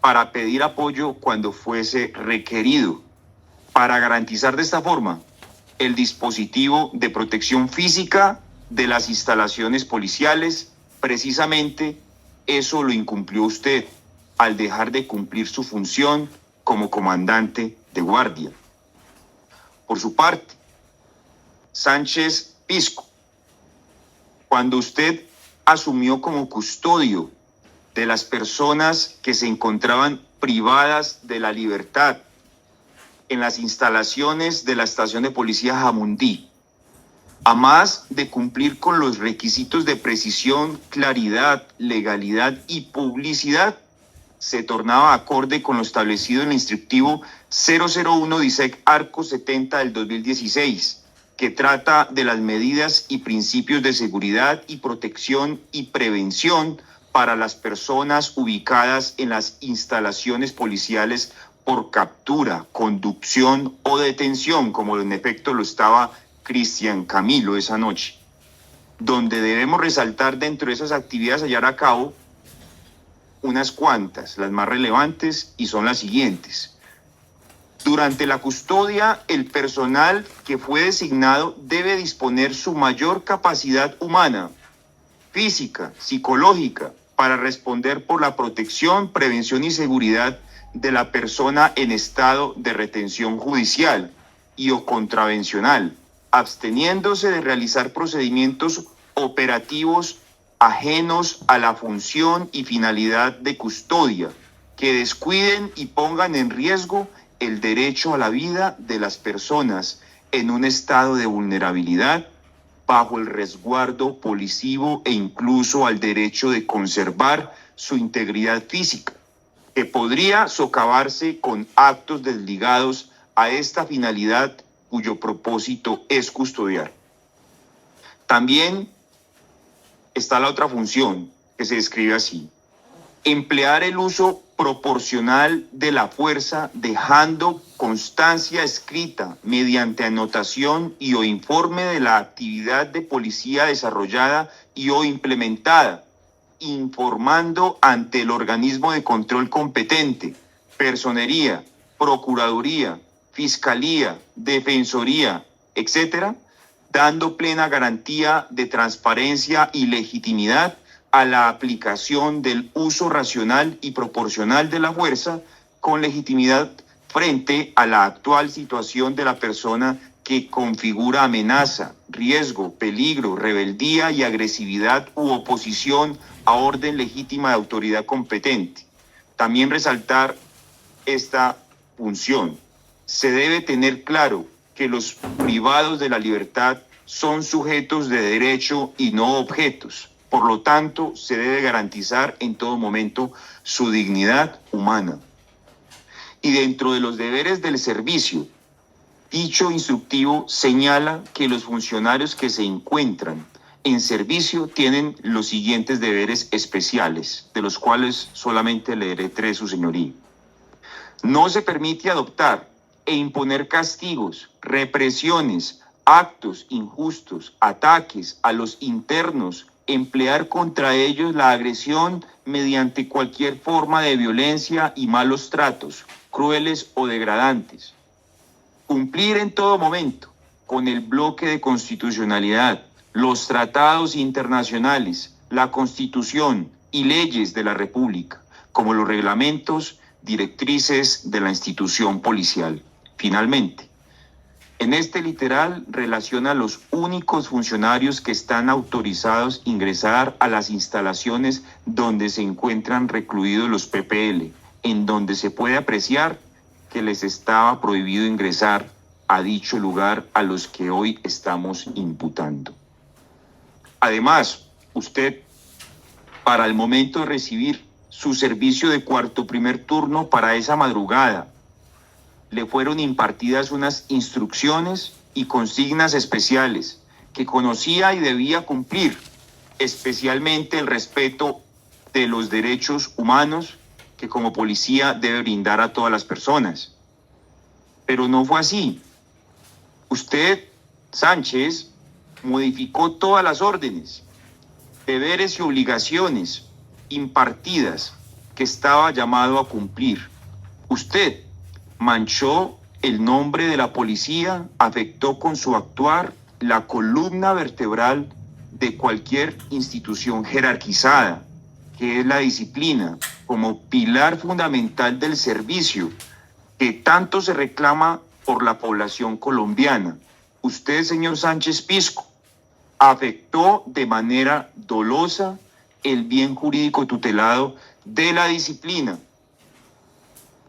para pedir apoyo cuando fuese requerido, para garantizar de esta forma el dispositivo de protección física de las instalaciones policiales. Precisamente eso lo incumplió usted al dejar de cumplir su función como comandante de guardia. Por su parte, Sánchez Pisco, cuando usted asumió como custodio de las personas que se encontraban privadas de la libertad en las instalaciones de la estación de policía Jamundí, a más de cumplir con los requisitos de precisión, claridad, legalidad y publicidad, se tornaba acorde con lo establecido en el instructivo 001 DISEC Arco 70 del 2016, que trata de las medidas y principios de seguridad y protección y prevención para las personas ubicadas en las instalaciones policiales por captura, conducción o detención, como en efecto lo estaba Cristian Camilo esa noche, donde debemos resaltar dentro de esas actividades a llevar a cabo unas cuantas, las más relevantes, y son las siguientes. Durante la custodia, el personal que fue designado debe disponer su mayor capacidad humana, física, psicológica, para responder por la protección, prevención y seguridad de la persona en estado de retención judicial y o contravencional, absteniéndose de realizar procedimientos operativos ajenos a la función y finalidad de custodia, que descuiden y pongan en riesgo el derecho a la vida de las personas en un estado de vulnerabilidad, bajo el resguardo policivo e incluso al derecho de conservar su integridad física, que podría socavarse con actos desligados a esta finalidad cuyo propósito es custodiar. También está la otra función, que se describe así: emplear el uso proporcional de la fuerza, dejando constancia escrita mediante anotación y o informe de la actividad de policía desarrollada y o implementada, informando ante el organismo de control competente, personería, procuraduría, fiscalía, defensoría, etcétera, dando plena garantía de transparencia y legitimidad a la aplicación del uso racional y proporcional de la fuerza, con legitimidad frente a la actual situación de la persona que configura amenaza, riesgo, peligro, rebeldía y agresividad u oposición a orden legítima de autoridad competente. También resaltar esta función. Se debe tener claro que los privados de la libertad son sujetos de derecho y no objetos. Por lo tanto, se debe garantizar en todo momento su dignidad humana. Y dentro de los deberes del servicio, dicho instructivo señala que los funcionarios que se encuentran en servicio tienen los siguientes deberes especiales, de los cuales solamente leeré 3, su señoría. No se permite adoptar e imponer castigos, represiones, actos injustos, ataques a los internos, emplear contra ellos la agresión mediante cualquier forma de violencia y malos tratos, crueles o degradantes. Cumplir en todo momento con el bloque de constitucionalidad, los tratados internacionales, la Constitución y leyes de la República, como los reglamentos, directrices de la institución policial. Finalmente, en este literal relaciona los únicos funcionarios que están autorizados a ingresar a las instalaciones donde se encuentran recluidos los PPL, en donde se puede apreciar que les estaba prohibido ingresar a dicho lugar a los que hoy estamos imputando. Además, usted, para el momento de recibir su servicio de cuarto primer turno para esa madrugada, le fueron impartidas unas instrucciones y consignas especiales que conocía y debía cumplir, especialmente el respeto de los derechos humanos que como policía debe brindar a todas las personas. Pero no fue así. Usted, Sánchez, modificó todas las órdenes, deberes y obligaciones impartidas que estaba llamado a cumplir. Usted manchó el nombre de la policía, afectó con su actuar la columna vertebral de cualquier institución jerarquizada, que es la disciplina, como pilar fundamental del servicio que tanto se reclama por la población colombiana. Usted, señor Sánchez Pisco, afectó de manera dolosa el bien jurídico tutelado de la disciplina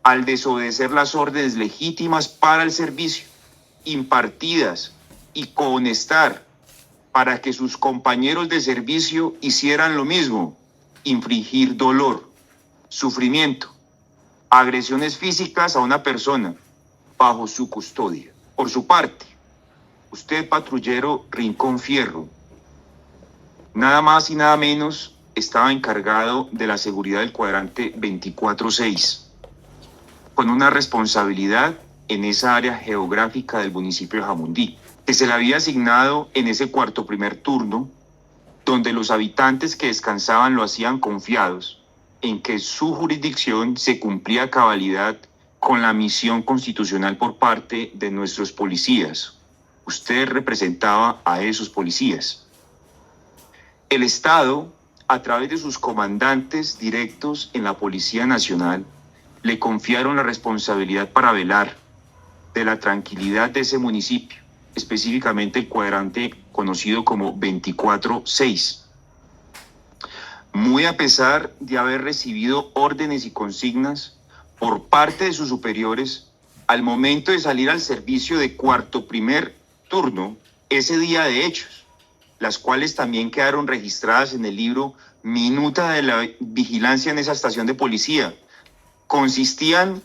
al desobedecer las órdenes legítimas para el servicio, impartidas y cohonestar para que sus compañeros de servicio hicieran lo mismo, infligir dolor, sufrimiento, agresiones físicas a una persona bajo su custodia. Por su parte, usted, patrullero Rincón Fierro, nada más y nada menos estaba encargado de la seguridad del cuadrante 24-6. con una responsabilidad en esa área geográfica del municipio de Jamundí, que se le había asignado en ese cuarto primer turno, donde los habitantes que descansaban lo hacían confiados en que su jurisdicción se cumplía a cabalidad con la misión constitucional por parte de nuestros policías. Usted representaba a esos policías. El Estado, a través de sus comandantes directos en la Policía Nacional, le confiaron la responsabilidad para velar de la tranquilidad de ese municipio, específicamente el cuadrante conocido como 24-6. Muy a pesar de haber recibido órdenes y consignas por parte de sus superiores, al momento de salir al servicio de cuarto primer turno, ese día de hechos, las cuales también quedaron registradas en el libro Minuta de la Vigilancia en esa estación de policía, consistían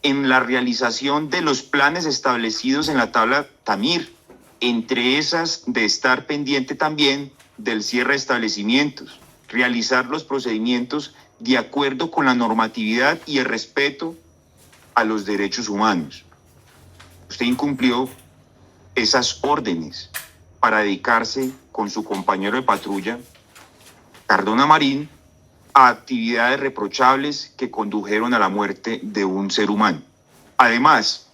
en la realización de los planes establecidos en la tabla Tamir, entre esas de estar pendiente también del cierre de establecimientos, realizar los procedimientos de acuerdo con la normatividad y el respeto a los derechos humanos. Usted incumplió esas órdenes para dedicarse con su compañero de patrulla, Cardona Marín, a actividades reprochables que condujeron a la muerte de un ser humano. Además,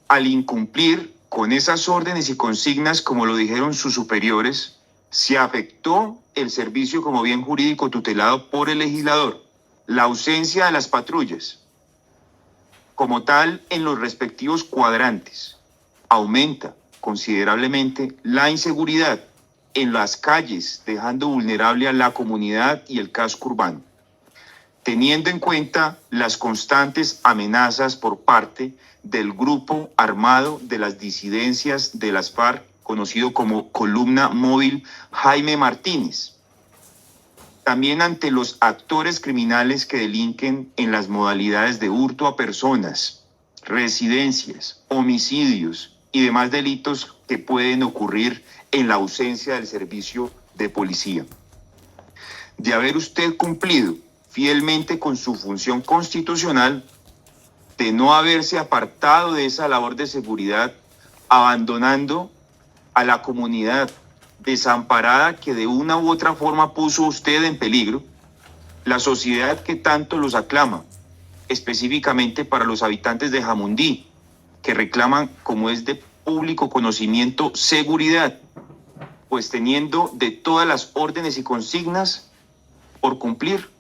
al incumplir con esas órdenes y consignas, como lo dijeron sus superiores, se afectó el servicio como bien jurídico tutelado por el legislador. La ausencia de las patrullas, como tal, en los respectivos cuadrantes, aumenta considerablemente la inseguridad en las calles, dejando vulnerable a la comunidad y el casco urbano. Teniendo en cuenta las constantes amenazas por parte del grupo armado de las disidencias de las FARC, conocido como Columna Móvil Jaime Martínez. También ante los actores criminales que delinquen en las modalidades de hurto a personas, residencias, homicidios y demás delitos que pueden ocurrir en la ausencia del servicio de policía. De haber usted cumplido fielmente con su función constitucional, de no haberse apartado de esa labor de seguridad, abandonando a la comunidad desamparada que de una u otra forma puso usted en peligro, la sociedad que tanto los aclama, específicamente para los habitantes de Jamundí, que reclaman, como es de público conocimiento, seguridad, pues teniendo de todas las órdenes y consignas por cumplir,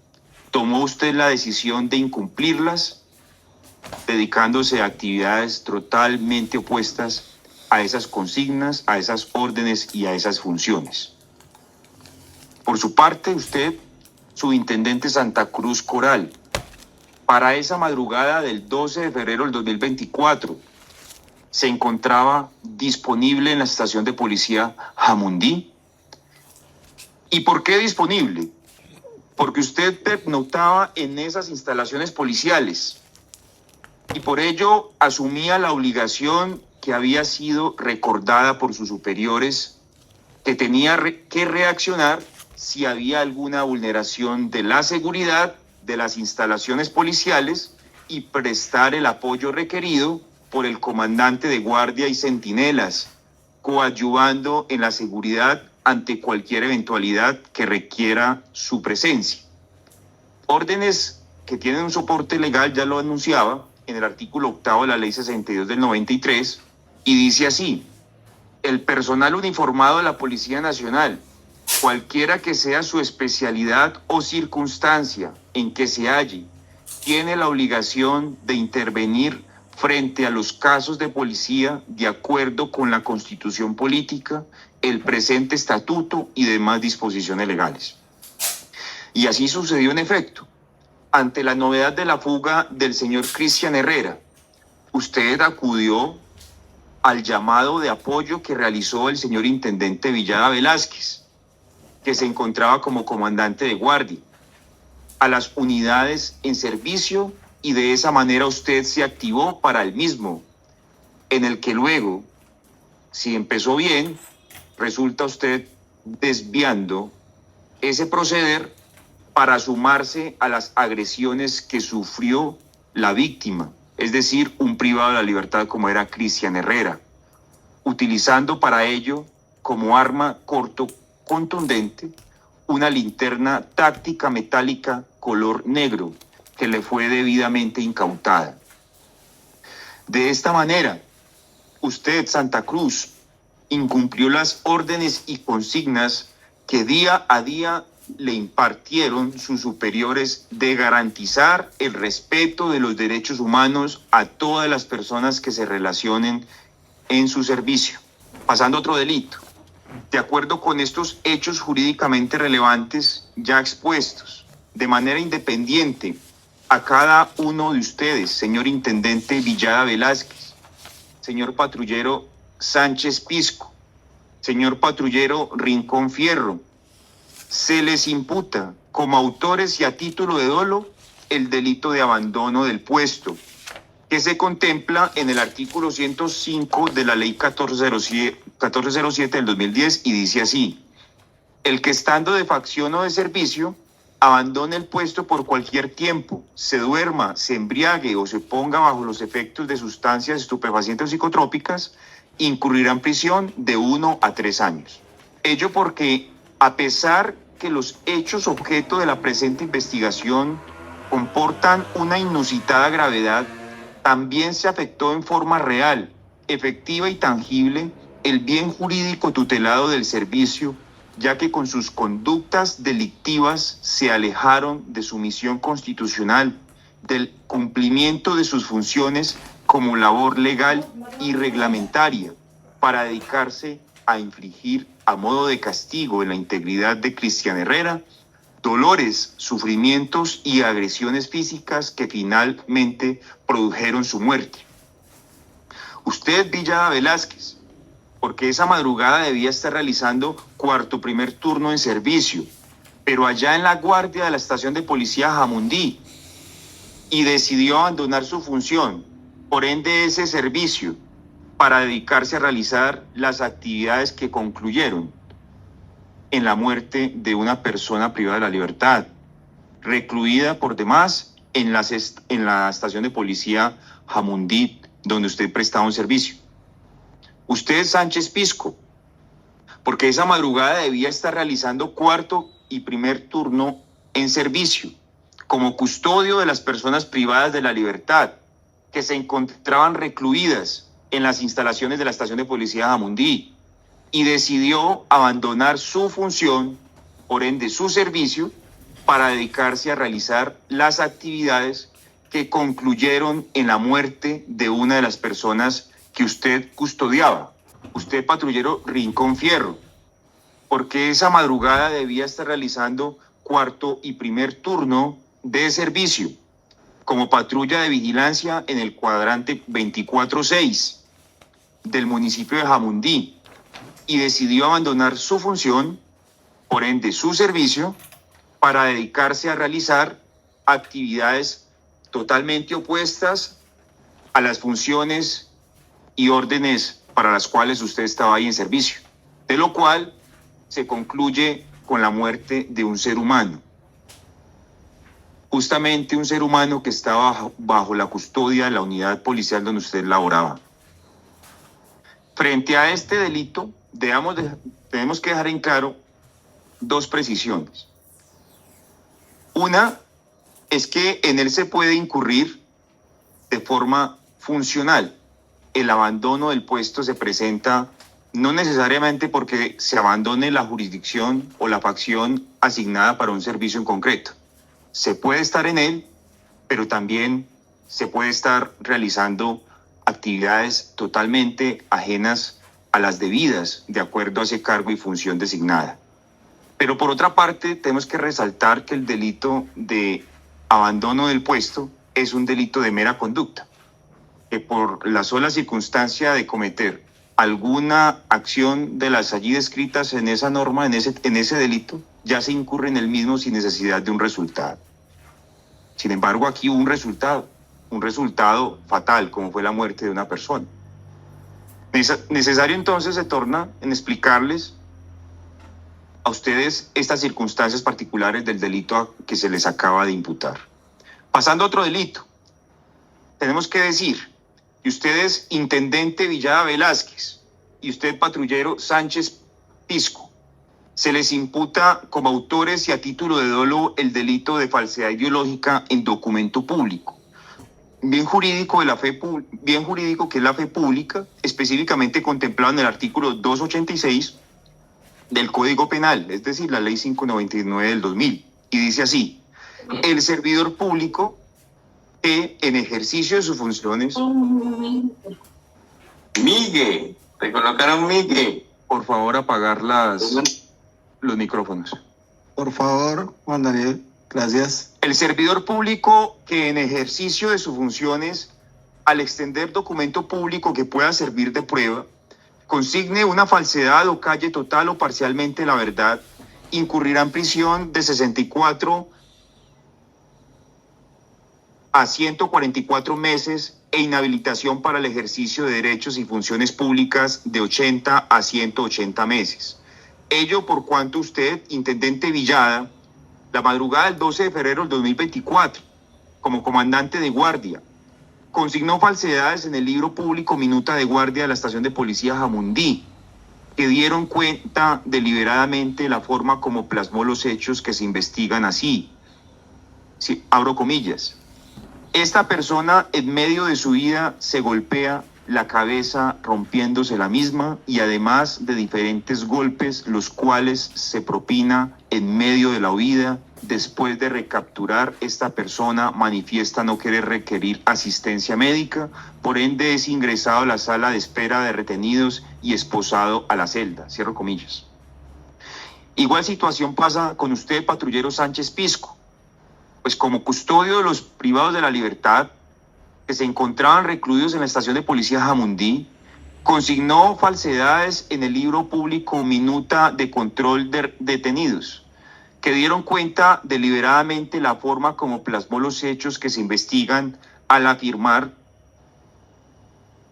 tomó usted la decisión de incumplirlas, dedicándose a actividades totalmente opuestas a esas consignas, a esas órdenes y a esas funciones. Por su parte, usted, subintendente Santa Cruz Coral, para esa madrugada del 12 de febrero del 2024, se encontraba disponible en la estación de policía Jamundí. ¿Y por qué disponible? Porque usted pernoctaba en esas instalaciones policiales y por ello asumía la obligación que había sido recordada por sus superiores, que tenía que reaccionar si había alguna vulneración de la seguridad de las instalaciones policiales y prestar el apoyo requerido por el comandante de guardia y centinelas, coadyuvando en la seguridad ante cualquier eventualidad que requiera su presencia. Órdenes que tienen un soporte legal, ya lo anunciaba, en el artículo 8 de la Ley 62 del 93, y dice así: el personal uniformado de la Policía Nacional, cualquiera que sea su especialidad o circunstancia en que se halle, tiene la obligación de intervenir frente a los casos de policía de acuerdo con la Constitución Política, el presente estatuto y demás disposiciones legales. Y así sucedió en efecto. Ante la novedad de la fuga del señor Cristian Herrera, usted acudió al llamado de apoyo que realizó el señor intendente Villada Velázquez, que se encontraba como comandante de guardia, a las unidades en servicio, y de esa manera usted se activó para el mismo, en el que luego, si empezó bien, resulta usted desviando ese proceder para sumarse a las agresiones que sufrió la víctima, es decir, un privado de la libertad como era Cristian Herrera, utilizando para ello como arma corto contundente una linterna táctica metálica color negro que le fue debidamente incautada. De esta manera, usted, Santa Cruz, incumplió las órdenes y consignas que día a día le impartieron sus superiores de garantizar el respeto de los derechos humanos a todas las personas que se relacionen en su servicio. Pasando a otro delito. De acuerdo con estos hechos jurídicamente relevantes ya expuestos, de manera independiente a cada uno de ustedes, señor Intendente Villada Velázquez, señor patrullero Sánchez Pisco, señor patrullero Rincón Fierro, se les imputa como autores y a título de dolo el delito de abandono del puesto, que se contempla en el artículo 105 de la ley 1407 del 2010 y dice así: el que estando de facción o de servicio abandone el puesto por cualquier tiempo, se duerma, se embriague o se ponga bajo los efectos de sustancias estupefacientes o psicotrópicas, incurrirá en prisión de 1 a 3 años. Ello porque, a pesar que los hechos objeto de la presente investigación comportan una inusitada gravedad, también se afectó en forma real, efectiva y tangible el bien jurídico tutelado del servicio, ya que con sus conductas delictivas se alejaron de su misión constitucional, del cumplimiento de sus funciones como labor legal y reglamentaria, para dedicarse a infligir a modo de castigo en la integridad de Cristian Herrera dolores, sufrimientos y agresiones físicas que finalmente produjeron su muerte. Usted, Villada Velázquez, porque esa madrugada debía estar realizando primer turno en servicio, pero allá en la guardia de la estación de policía Jamundí, y decidió abandonar su función, por ende ese servicio, para dedicarse a realizar las actividades que concluyeron en la muerte de una persona privada de la libertad, recluida por demás en la estación de policía Jamundí, donde usted prestaba un servicio. Usted, Sánchez Pisco, porque esa madrugada debía estar realizando cuarto y primer turno en servicio, como custodio de las personas privadas de la libertad, que se encontraban recluidas en las instalaciones de la estación de policía Jamundí, y decidió abandonar su función, por ende su servicio, para dedicarse a realizar las actividades que concluyeron en la muerte de una de las personas que usted custodiaba, usted, patrullero Rincón Fierro, porque esa madrugada debía estar realizando cuarto y primer turno de servicio como patrulla de vigilancia en el cuadrante 24-6 del municipio de Jamundí, y decidió abandonar su función, por ende su servicio, para dedicarse a realizar actividades totalmente opuestas a las funciones y órdenes para las cuales usted estaba ahí en servicio, de lo cual se concluye con la muerte de un ser humano. Justamente un ser humano que estaba bajo la custodia de la unidad policial donde usted laboraba. Frente a este delito, tenemos que dejar en claro dos precisiones. Una es que en él se puede incurrir de forma funcional. El abandono del puesto se presenta no necesariamente porque se abandone la jurisdicción o la facción asignada para un servicio en concreto. Se puede estar en él, pero también se puede estar realizando actividades totalmente ajenas a las debidas, de acuerdo a ese cargo y función designada. Pero por otra parte, tenemos que resaltar que el delito de abandono del puesto es un delito de mera conducta, que por la sola circunstancia de cometer alguna acción de las allí descritas en esa norma, en ese delito, ya se incurre en el mismo sin necesidad de un resultado. Sin embargo, aquí hubo un resultado fatal, como fue la muerte de una persona. Necesario entonces se torna en explicarles a ustedes estas circunstancias particulares del delito que se les acaba de imputar. Pasando a otro delito. tenemos que decir que ustedes, intendente Villada Velázquez, y usted, patrullero Sánchez Pisco, se les imputa como autores y a título de dolo el delito de falsedad ideológica en documento público. Bien jurídico que es la fe pública, específicamente contemplado en el artículo 286 del Código Penal, es decir, la Ley 599 del 2000, y dice así: el servidor público que en ejercicio de sus funciones... Migue, te colocaron Migue. Por favor, apagar los micrófonos. Por favor, Juan Daniel, gracias. El servidor público que en ejercicio de sus funciones, al extender documento público que pueda servir de prueba, consigne una falsedad o calle total o parcialmente la verdad, incurrirá en prisión de 64 a 144 meses e inhabilitación para el ejercicio de derechos y funciones públicas de 80 a 180 meses. Ello por cuanto usted, intendente Villada, la madrugada del 12 de febrero del 2024, como comandante de guardia, consignó falsedades en el libro público Minuta de Guardia de la Estación de Policía Jamundí, que dieron cuenta deliberadamente la forma como plasmó los hechos que se investigan así. Sí, abro comillas. Esta persona en medio de su vida se golpea la cabeza rompiéndose la misma y además de diferentes golpes, los cuales se propina en medio de la huida. Después de recapturar, esta persona manifiesta no querer requerir asistencia médica, por ende es ingresado a la sala de espera de retenidos y esposado a la celda. Cierro comillas. Igual situación pasa con usted, patrullero Sánchez Pisco, pues como custodio de los privados de la libertad que se encontraban recluidos en la estación de policía Jamundí, consignó falsedades en el libro público Minuta de Control de Detenidos, que dieron cuenta deliberadamente la forma como plasmó los hechos que se investigan al afirmar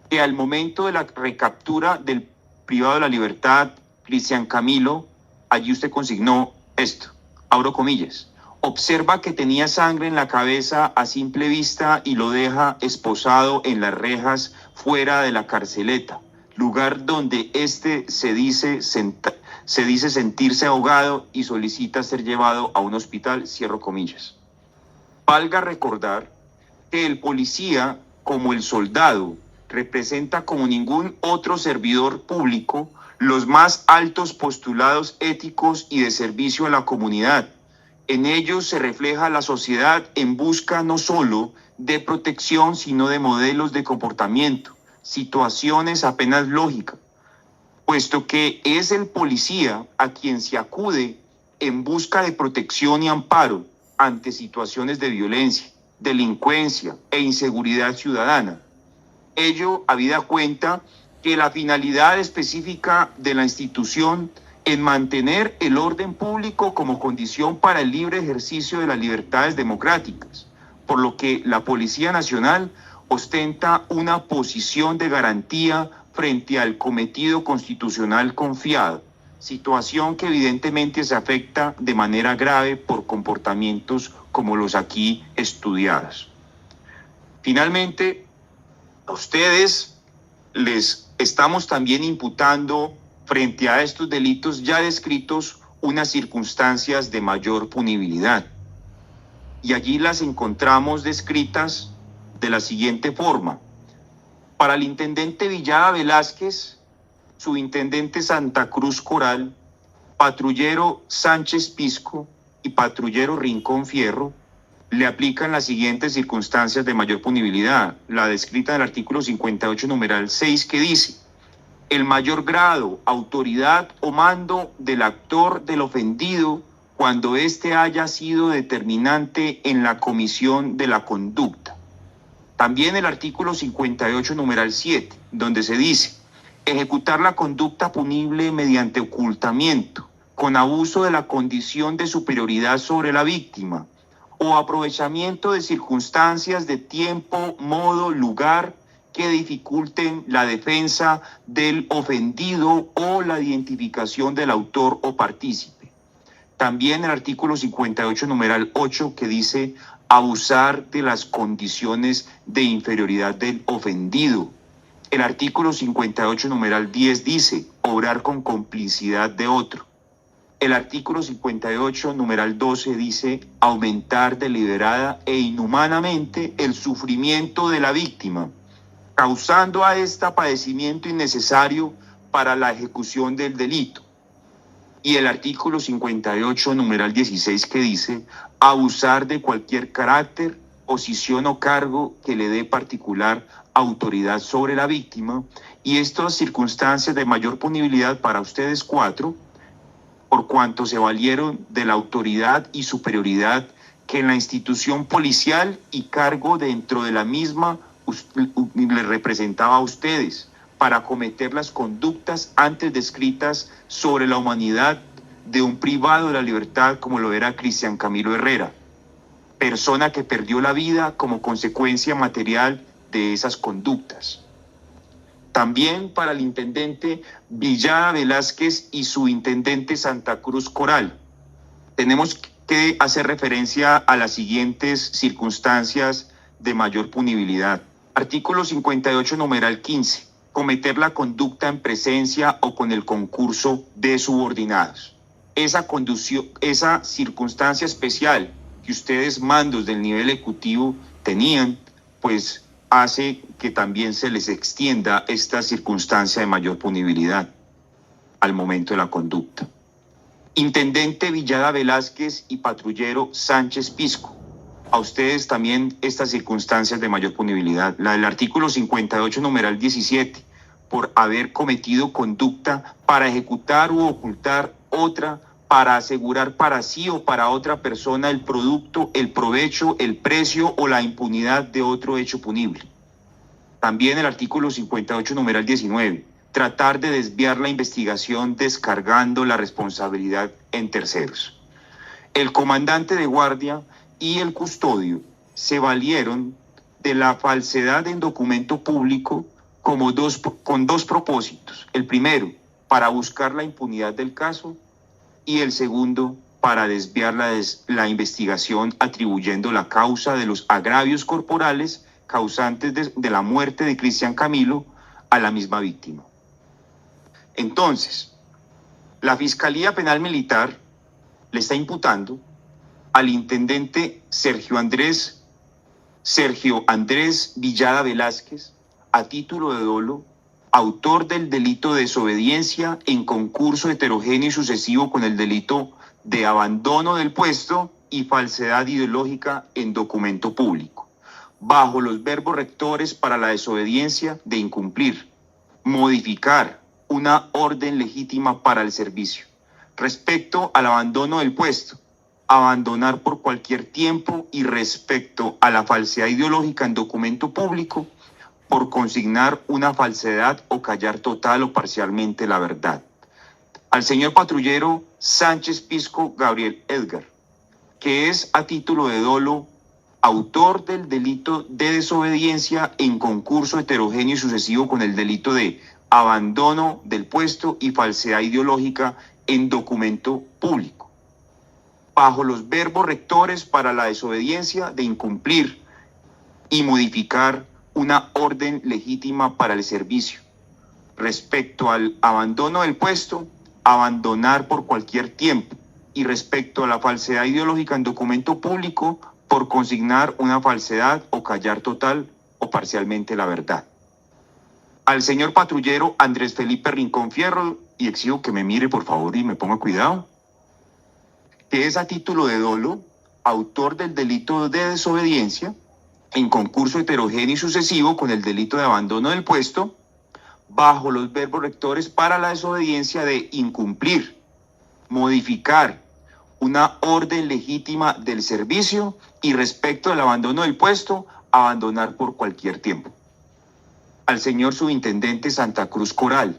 que al momento de la recaptura del privado de la libertad, Cristian Camilo, allí usted consignó esto, abro comillas: observa que tenía sangre en la cabeza a simple vista y lo deja esposado en las rejas fuera de la carceleta, lugar donde se dice sentirse ahogado y solicita ser llevado a un hospital, cierro comillas. Valga recordar que el policía, como el soldado, representa como ningún otro servidor público los más altos postulados éticos y de servicio a la comunidad. En ellos se refleja la sociedad en busca no solo de protección, sino de modelos de comportamiento, situaciones apenas lógicas, puesto que es el policía a quien se acude en busca de protección y amparo ante situaciones de violencia, delincuencia e inseguridad ciudadana. Ello habida cuenta que la finalidad específica de la institución en mantener el orden público como condición para el libre ejercicio de las libertades democráticas, por lo que la Policía Nacional ostenta una posición de garantía frente al cometido constitucional confiado, situación que evidentemente se afecta de manera grave por comportamientos como los aquí estudiados. Finalmente, a ustedes les estamos también imputando, frente a estos delitos ya descritos, unas circunstancias de mayor punibilidad. Y allí las encontramos descritas de la siguiente forma. Para el intendente Villada Velázquez, subintendente Santa Cruz Coral, patrullero Sánchez Pisco y patrullero Rincón Fierro, le aplican las siguientes circunstancias de mayor punibilidad. La descrita en el artículo 58, numeral 6, que dice: el mayor grado, autoridad o mando del actor del ofendido cuando éste haya sido determinante en la comisión de la conducta. También el artículo 58, numeral 7, donde se dice: ejecutar la conducta punible mediante ocultamiento, con abuso de la condición de superioridad sobre la víctima, o aprovechamiento de circunstancias de tiempo, modo, lugar, que dificulten la defensa del ofendido o la identificación del autor o partícipe. También el artículo 58, numeral 8, que dice abusar de las condiciones de inferioridad del ofendido. El artículo 58, numeral 10 dice obrar con complicidad de otro. El artículo 58, numeral 12 dice aumentar deliberada e inhumanamente el sufrimiento de la víctima, causando a esta padecimiento innecesario para la ejecución del delito. Y el artículo 58, numeral 16, que dice abusar de cualquier carácter, posición o cargo que le dé particular autoridad sobre la víctima. Y estas circunstancias de mayor punibilidad para ustedes cuatro, por cuanto se valieron de la autoridad y superioridad que en la institución policial y cargo dentro de la misma le representaba a ustedes, para cometer las conductas antes descritas sobre la humanidad de un privado de la libertad como lo era Cristian Camilo Herrera, persona que perdió la vida como consecuencia material de esas conductas. También para el intendente Villada Velázquez y su intendente Santa Cruz Coral, tenemos que hacer referencia a las siguientes circunstancias de mayor punibilidad. Artículo 58, numeral 15. Cometer la conducta en presencia o con el concurso de subordinados. Esa circunstancia especial que ustedes, mandos del nivel ejecutivo, tenían, pues hace que también se les extienda esta circunstancia de mayor punibilidad al momento de la conducta. Intendente Villada Velázquez y patrullero Sánchez Pisco, a ustedes también estas circunstancias de mayor punibilidad. La del artículo 58, numeral 17, por haber cometido conducta para ejecutar u ocultar otra, para asegurar para sí o para otra persona el producto, el provecho, el precio o la impunidad de otro hecho punible. También el artículo 58, numeral 19, tratar de desviar la investigación descargando la responsabilidad en terceros. El comandante de guardia y el custodio se valieron de la falsedad en documento público con dos propósitos. El primero, para buscar la impunidad del caso, y el segundo, para desviar la investigación atribuyendo la causa de los agravios corporales causantes de la muerte de Cristian Camilo a la misma víctima. Entonces, la Fiscalía Penal Militar le está imputando al intendente Sergio Andrés Villada Velázquez, a título de dolo, autor del delito de desobediencia en concurso heterogéneo y sucesivo con el delito de abandono del puesto y falsedad ideológica en documento público, bajo los verbos rectores para la desobediencia de incumplir, modificar una orden legítima para el servicio. Respecto al abandono del puesto, abandonar por cualquier tiempo, y respecto a la falsedad ideológica en documento público, por consignar una falsedad o callar total o parcialmente la verdad. Al señor patrullero Sánchez Pisco Gabriel Edgar, que es a título de dolo autor del delito de desobediencia en concurso heterogéneo y sucesivo con el delito de abandono del puesto y falsedad ideológica en documento público, bajo los verbos rectores para la desobediencia de incumplir y modificar una orden legítima para el servicio. Respecto al abandono del puesto, abandonar por cualquier tiempo, y respecto a la falsedad ideológica en documento público, por consignar una falsedad o callar total o parcialmente la verdad. Al señor patrullero Andrés Felipe Rincón Fierro, y exijo que me mire por favor y me ponga cuidado, que es a título de dolo autor del delito de desobediencia en concurso heterogéneo y sucesivo con el delito de abandono del puesto, bajo los verbos rectores para la desobediencia de incumplir, modificar una orden legítima del servicio, y respecto al abandono del puesto, abandonar por cualquier tiempo. Al señor subintendente Santa Cruz Coral,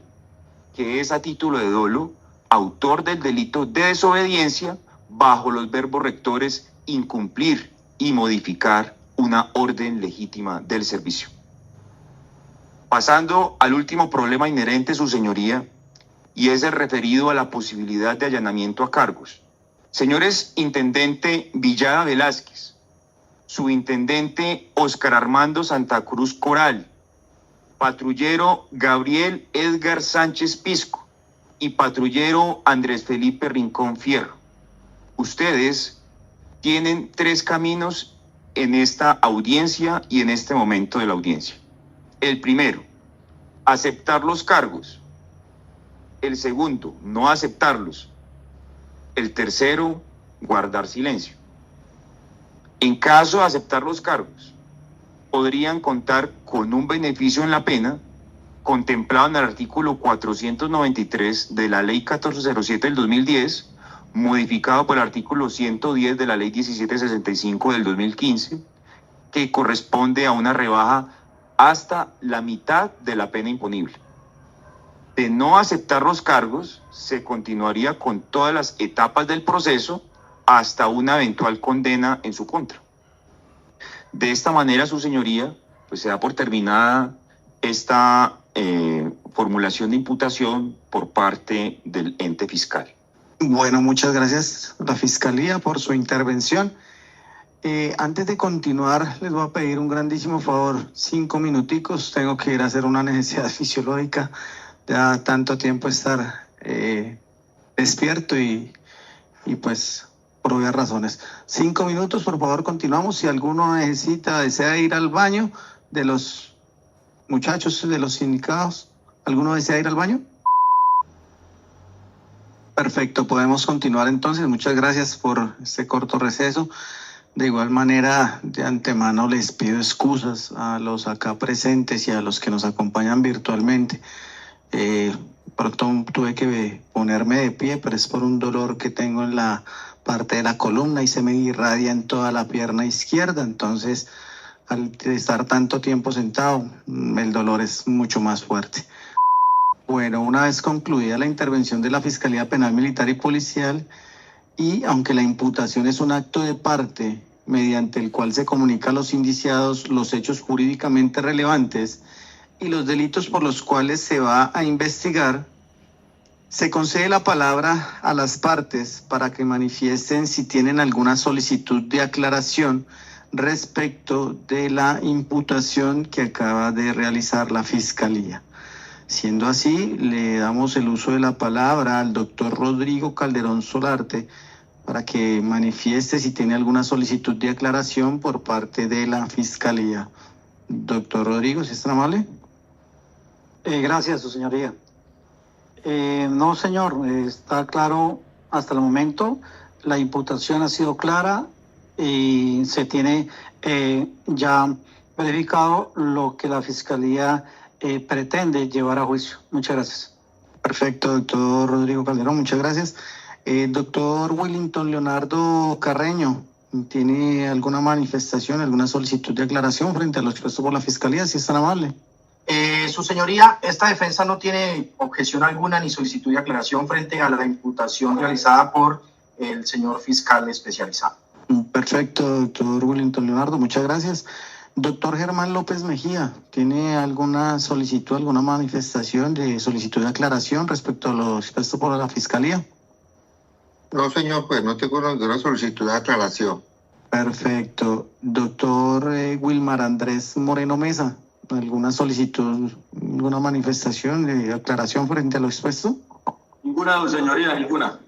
que es a título de dolo autor del delito de desobediencia, bajo los verbos rectores incumplir y modificar una orden legítima del servicio. Pasando al último problema inherente, su señoría, y es el referido a la posibilidad de allanamiento a cargos. Señores Intendente Villada Velázquez, Subintendente Óscar Armando Santa Cruz Coral, Patrullero Gabriel Edgar Sánchez Pisco y Patrullero Andrés Felipe Rincón Fierro. Ustedes tienen 3 caminos en esta audiencia y en este momento de la audiencia. El primero, aceptar los cargos. El segundo, no aceptarlos. El tercero, guardar silencio. En caso de aceptar los cargos, podrían contar con un beneficio en la pena contemplado en el artículo 493 de la Ley 1407 del 2010, modificado por el artículo 110 de la Ley 1765 del 2015, que corresponde a una rebaja hasta la mitad de la pena imponible. De no aceptar los cargos, se continuaría con todas las etapas del proceso hasta una eventual condena en su contra. De esta manera, su señoría, pues se da por terminada esta formulación de imputación por parte del ente fiscal. Bueno, muchas gracias a la Fiscalía por su intervención. Antes de continuar, les voy a pedir un grandísimo favor, 5 minuticos, tengo que ir a hacer una necesidad fisiológica, ya tanto tiempo estar despierto y pues por obvias razones. 5 minutos, por favor, continuamos. Si alguno desea ir al baño, de los muchachos, de los sindicados, ¿alguno desea ir al baño? Perfecto, podemos continuar entonces. Muchas gracias por este corto receso. De igual manera, de antemano les pido excusas a los acá presentes y a los que nos acompañan virtualmente. Pronto tuve que ponerme de pie, pero es por un dolor que tengo en la parte de la columna y se me irradia en toda la pierna izquierda. Entonces, al estar tanto tiempo sentado, el dolor es mucho más fuerte. Bueno, una vez concluida la intervención de la Fiscalía Penal Militar y Policial, y aunque la imputación es un acto de parte mediante el cual se comunica a los indiciados los hechos jurídicamente relevantes y los delitos por los cuales se va a investigar, se concede la palabra a las partes para que manifiesten si tienen alguna solicitud de aclaración respecto de la imputación que acaba de realizar la Fiscalía. Siendo así, le damos el uso de la palabra al doctor Rodrigo Calderón Solarte para que manifieste si tiene alguna solicitud de aclaración por parte de la Fiscalía. Doctor Rodrigo, ¿sí es tan amable? Gracias, su señoría. No, señor, está claro hasta el momento. La imputación ha sido clara y se tiene ya verificado lo que la Fiscalía pretende llevar a juicio. Muchas gracias. Perfecto, doctor Rodrigo Calderón, muchas gracias. Doctor Willington Leonardo Carreño, ¿tiene alguna manifestación, alguna solicitud de aclaración frente a lo expuesto por la Fiscalía, si es tan amable? Su señoría, esta defensa no tiene objeción alguna ni solicitud de aclaración frente a la imputación realizada por el señor fiscal especializado. Perfecto, doctor Willington Leonardo, muchas gracias. Doctor Germán López Mejía, ¿tiene alguna solicitud, alguna manifestación de solicitud de aclaración respecto a lo expuesto por la Fiscalía? No, señor, pues no tengo ninguna solicitud de aclaración. Perfecto. Doctor Wilmar Andrés Moreno Mesa, ¿alguna solicitud, alguna manifestación de aclaración frente a lo expuesto? Ninguna, señoría, ninguna.